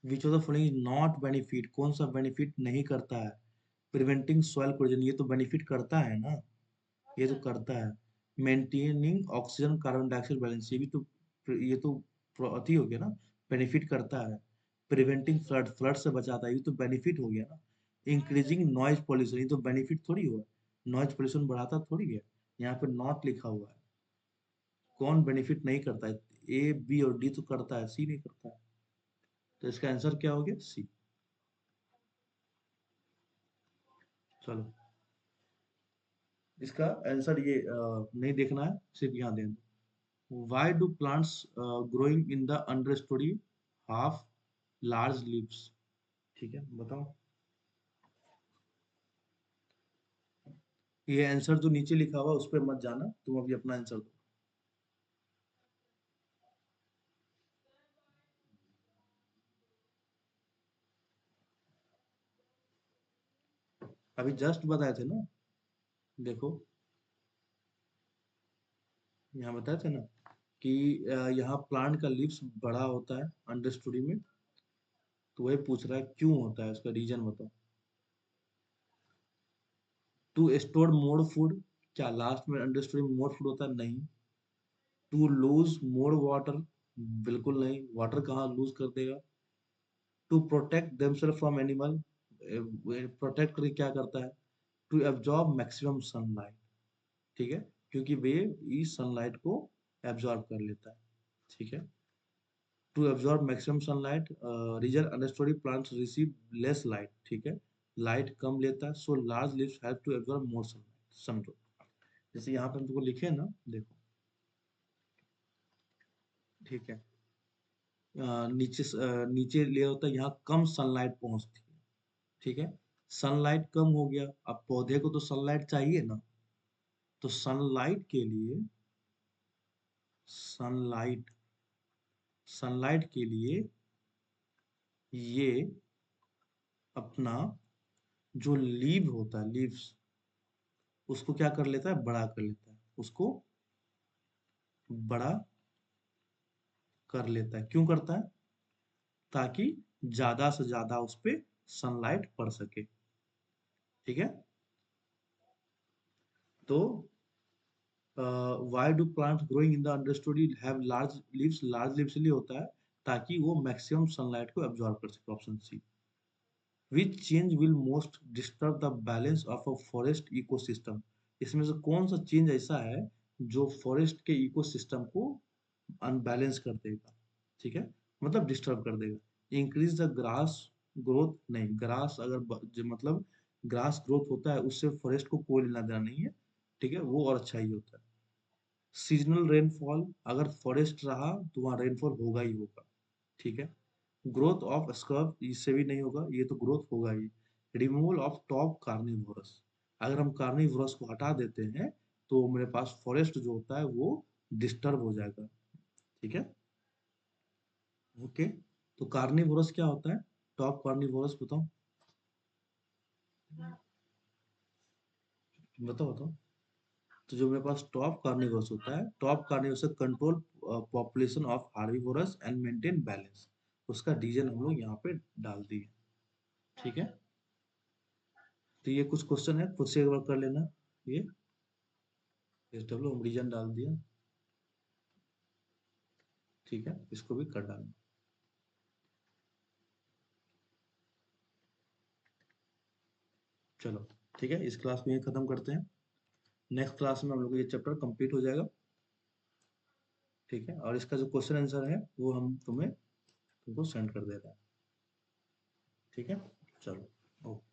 Which of the following is not benefit, कौन सा बेनिफिट नहीं करता है? प्रिवेंटिंग सॉइल कोरोजन, ये तो बेनिफिट करता है ना, ये तो करता है। Maintaining oxygen carbon dioxide balance, ये तो अति हो गया ना, बेनिफिट करता है। प्रिवेंटिंग फ्लड, फ्लड से बचाता है, ये तो बेनिफिट हो गया ना। इंक्रीजिंग नॉइज पोल्यूशन, ये तो बेनिफिट थोड़ी हुआ, नॉइज पोल्यूशन बढ़ाता थोड़ी है। यहाँ पे नॉट लिखा हुआ है, कौन बेनिफिट नहीं करता है? ए बी और डी तो करता है, सी नहीं करता है। तो इसका आंसर क्या हो गया? सी। चलो, इसका आंसर ये नहीं देखना है, सिर्फ यहाँ देना। Why do plants growing in the understory have large leaves? ठीक है, बताओ। ये आंसर जो नीचे लिखा हुआ उस पर मत जाना, तुम अभी अपना आंसर दो। अभी जस्ट बताए थे ना, देखो यहाँ बताए थे ना कि यहाँ प्लांट का लीव्स बड़ा होता है अंडरस्टोरी में, तो वही पूछ रहा है क्यों होता है, उसका रीजन बताओ। टू स्टोर मोर फूड, क्या लास्ट में अंडरस्टोरी में मोर फूड होता है? नहीं। टू लूज मोर वाटर, बिल्कुल नहीं, वाटर कहाँ लूज कर देगा। To protect themselves from animal, protect करके क्या करता है? टू एब्जॉर्ब मैक्सिमम सनलाइट, ठीक है, क्योंकि वे इस सनलाइट को एब्जॉर्ब कर लेता है, ठीक है। To absorb maximum sunlight, reason understorey plants receive less light, ठीक है, लाइट कम लेता है, so large leaves help to absorb more sunlight, समझो। जैसे यहाँ पे हम तुमको लिखे हैं ना, देखो, ठीक है, नीचे लेयर होता है, यहाँ कम सनलाइट पहुंचती है, ठीक है। सनलाइट कम हो गया, अब पौधे को तो सनलाइट चाहिए ना, तो सनलाइट के लिए, सनलाइट सनलाइट के लिए ये अपना जो लीव होता है, लीव्स, उसको क्या कर लेता है? बड़ा कर लेता है, उसको बड़ा कर लेता है। क्यों करता है? ताकि ज्यादा से ज्यादा उस पे सनलाइट पड़ सके, ठीक है। तो why do plants growing in the understorey have large leaves, large leaves इसलिए होता है ताकि वो मैक्सिमम सनलाइट को एब्जॉर्ब कर सके, option C. Which change will most disturb the balance of a forest ecosystem, इसमें से कौन सा चेंज ऐसा है जो फॉरेस्ट के इकोसिस्टम को अनबैलेंस कर देगा, ठीक है, मतलब डिस्टर्ब कर देगा। इंक्रीज द ग्रास ग्रोथ, नहीं, ग्रास अगर मतलब ग्रास ग्रोथ होता है उससे फॉरेस्ट को कोई लेना देना नहीं है, ठीक है, वो और अच्छा ही होता है। सीजनल रेनफॉल, अगर फॉरेस्ट रहा तो वहाँ रेनफॉल होगा ही होगा, ठीक है। ग्रोथ ऑफ स्क्रब, इससे भी नहीं होगा, ये तो ग्रोथ होगा ही। रिमूवल ऑफ टॉप कार्निवोरस, अगर हम कार्निवोरस को हटा देते हैं तो मेरे पास फॉरेस्ट जो होता है वो डिस्टर्ब हो जाएगा, ठीक है। ओके, तो कार्निवोरस क्या होता है? टॉप कार्निवोरस बताओ, बताओ बताओ। तो जो मेरे पास टॉप कार्निवोरस होता है, top carnivorous control population of herbivorous and maintain balance, उसका रीजन हम लोग यहाँ पे डाल दिए, ठीक है। तो ये कुछ क्वेश्चन है, खुद से एक बार कर लेना। ये एस डब्ल्यू हम रीजन डाल दिया, ठीक है, इसको भी कर डालना। चलो, ठीक है, इस क्लास में ये खत्म करते हैं। नेक्स्ट क्लास में हम लोग ये चैप्टर कंप्लीट हो जाएगा, ठीक है, और इसका जो क्वेश्चन आंसर है वो हम तुमको सेंड कर दे रहे हैं, ठीक है। चलो, ओके।